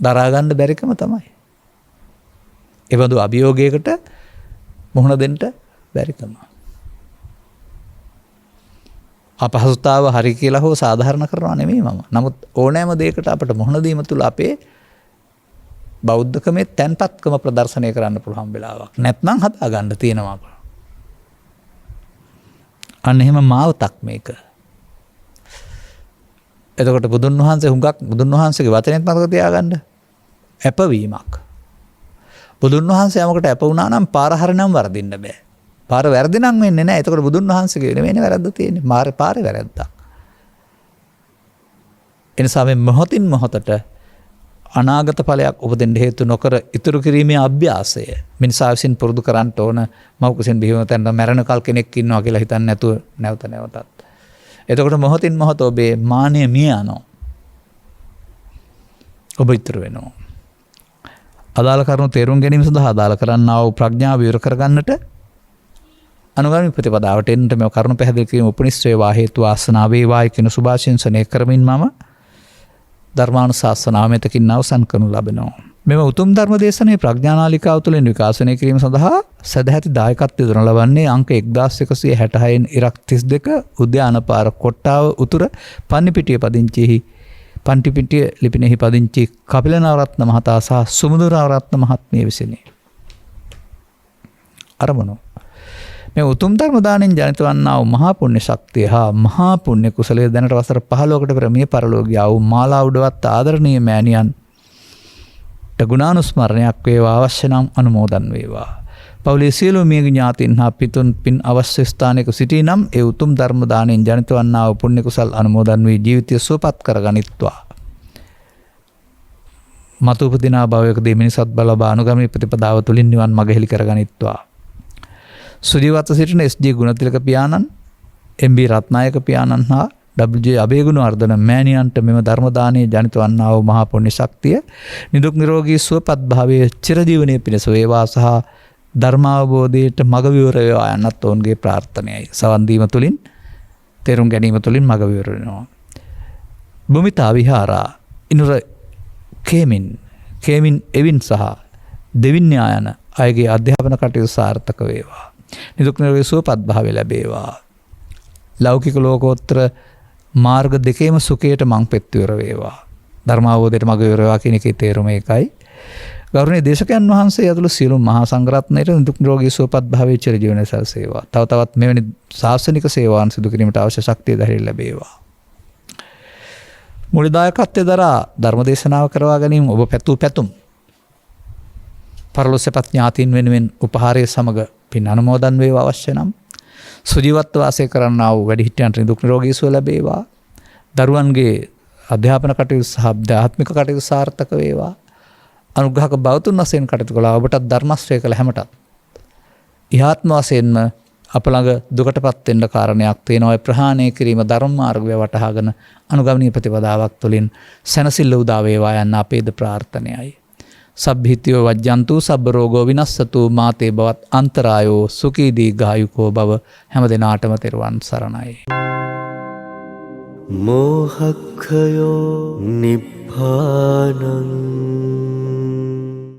දරා ගන්න බැරිකම තමයි. ඒ බඳු අභියෝගයකට මුහුණ දෙන්න බැරිකම. අපහසුතාව හරි කියලා හෝ සාධාරණ කරනවා නෙමෙයි මම. නමුත් ඕනෑම දෙයකට අපට මුහුණ දීම තුළ අපේ බෞද්ධකමේ තැන්පත්කම ප්‍රදර්ශනය කරන්න පුළුවන් වෙලාවක්. නැත්නම් හදා ගන්න තියෙනවා. අන්න එහෙම මාවතක් මේක. එතකොට බුදුන් වහන්සේගේ වචනයත් මතක තියාගන්න. ඇපවීමක්. බුදුන් වහන්සේ යමකට ඇප වුණා නම් පාර හරිනම් වරදින්න බෑ. පාර වැරදි නම් වෙන්නේ නැහැ. එතකොට බුදුන් වහන්සේගේ නෙමෙයිනේ වැරද්ද තියෙන්නේ. පාරේ වැරද්දක්. එනිසා මේ මොහොතින් මොහොතට අනාගත ඵලයක් උපදින්න හේතු නොකර ඉතුරු කිරීමේ අභ්‍යාසය මිනිසා විසින් පුරුදු කරන්න ඕන. මව් කුසෙන් බිහිවන තැන මැරෙන කල් කෙනෙක් ඉන්නවා කියලා හිතන්නේ නැතුව නැවතත්. එතකොට මොහොතින් මොහොත ඔබේ මානය මිය යනවා. ඔබ ඉතුරු වෙනවා. අදාළ කරුණු තේරුම් ගැනීම සඳහා අදාළ කරන්නා වූ ප්‍රඥාව විවර කරගන්නට අනුගාමී ප්‍රතිපදාවට එන්නට මේ කරුණු පැහැදිලි කිරීම උපනිශ්‍රේවා හේතු වාසනා වේවායි කියන සුභාශිංසනය කරමින් මම ධර්මානුශාසනාව මෙතකින් අවසන් කරනු ලබනවා. මෙම උතුම් ධර්ම දේශනාවේ ප්‍රඥානාලිකාව තුළින් විකාශනය කිරීම සඳහා සදැහැති දායකත්වය දරන ලබන්නේ අංක 1166 ඉරක් 32 උද්‍යාන පාර කොට්ටාව උතුර පන්ටිපිටිය ලිපිනෙහි පදිංචි කපිල නවරත්න මහතා සහ සුමුදු නවරත්න මහත්මිය විසිනි. අරමුණු මේ උතුම් ධර්ම දාණයෙන් ජනිත වන්නා වූ මහා පුණ්‍ය ශක්තිය හා මහා පුණ්‍ය කුසලයේ දැනට වසර 15කට පෙර මේ පරලෝකීය වූ මාලා උඩවත් ආදරණීය මෑණියන් ගුණානුස්මරණයක් වේවා අවශ්‍ය නම් අනුමෝදන් වේවා. පවුලේ සියලු මිය ඥාතීන් හා පිතුන් පින් අවශ්‍ය ස්ථානයක සිටී නම් ඒ උතුම් ධර්ම දාණයෙන් ජනිත වන්නා වූ පුණ්‍ය කුසල් අනුමෝදන් වී ජීවිතය සුවපත් කරගනිත්වා. මතු උපදිනා භවයකදී මිනිසත් බල බානුගමී ප්‍රතිපදාව තුලින් නිවන් මඟ හෙළි කරගනිත්වා. සුජීවත්ව සිටින එස්.ජී. ගුණතිලක පියාණන්, එම්.බී. රත්නායක පියාණන් හා ඩබ්ලිව්.ජේ. අබේගුණවර්ධන මෑණියන්ට මෙම ධර්ම දානයේ ජනිත වන්නා වූ මහා පුණ්‍ය ශක්තිය නිදුක් නිරෝගී සුවපත් භාවයේ චිරජීවනයේ පිණිස වේවා සහ ධර්මාවබෝධයට මඟ විවර වේවා යන්නත් ඔවුන්ගේ ප්‍රාර්ථනයයි. සවන් දීම තුලින් තේරුම් ගැනීම තුලින් මඟ විවර වෙනවා. භූමිතා විහාරා ඉනුර කේමින් එවින් සහ දෙවින්‍යා යන අයගේ අධ්‍යාපන කටයුතු සාර්ථක වේවා. නිදුක් නිරෝගී සුවපත් භාවය ලැබේවා. ලෞකික ලෝකෝත්තර මාර්ග දෙකේම සුඛයට මං පෙත්විර වේවා. ධර්මාවබෝධයට මඟ විවර වේවා කියන එකේ තේරුම ඒකයි. ගෞරවනීය දේශකයන් වහන්සේ ඇතුළු සියලු මහා සංඝරත්නයට නිදුක් නිරෝගී සුවපත් භාවයේ චිර ජීවනයේ සැලසේවා. තව තවත් මෙවැනි ශාසනික සේවාවන් සිදු කිරීමට අවශ්‍ය ශක්තිය ධෛර්යය ලැබේවා. මුලිදායකත්වයේ දරා ධර්ම දේශනාව කරවා ගැනීම ඔබ පැතුම් පරලොස්සපත් ඥාතීන් වෙනුවෙන් උපහාරයේ සමග පින් අනුමෝදන් වේවා අවශ්‍ය නම් සුජීවත්ව වාසය කරන්නා වූ වැඩිහිටියන්ට නිදුක් නිරෝගී සුව ලැබේවා. දරුවන්ගේ අධ්‍යාපන කටයුතු සහ ආධ්‍යාත්මික කටයුතු සාර්ථක වේවා. අනුග්‍රහක බෞතුන් වශයෙන් කටයුතු කළා ඔබටත් ධර්මශ්‍රය කළ හැමටත් ඉහාත්ම වශයෙන්ම අප ළඟ දුකටපත් වෙන්න කාරණයක් තියෙනවා. ඒ ප්‍රහාණය කිරීම ධර්ම මාර්ගය වටහාගෙන අනුගමනීය ප්‍රතිපදාවක් තුළින් සැනසෙල්ල උදා වේවා යන්න අපේද ප්‍රාර්ථනයයි. සබ්බිහිතියෝ වජ්ජන්තු සබ්බ රෝගෝ විනස්සතු මාතේ බවත් අන්තරායෝ සුඛී දීඝායුකෝ බව හැම දිනාටම තෙරුවන් සරණයි. මෝහක්ඛයෝ නිබ්බානං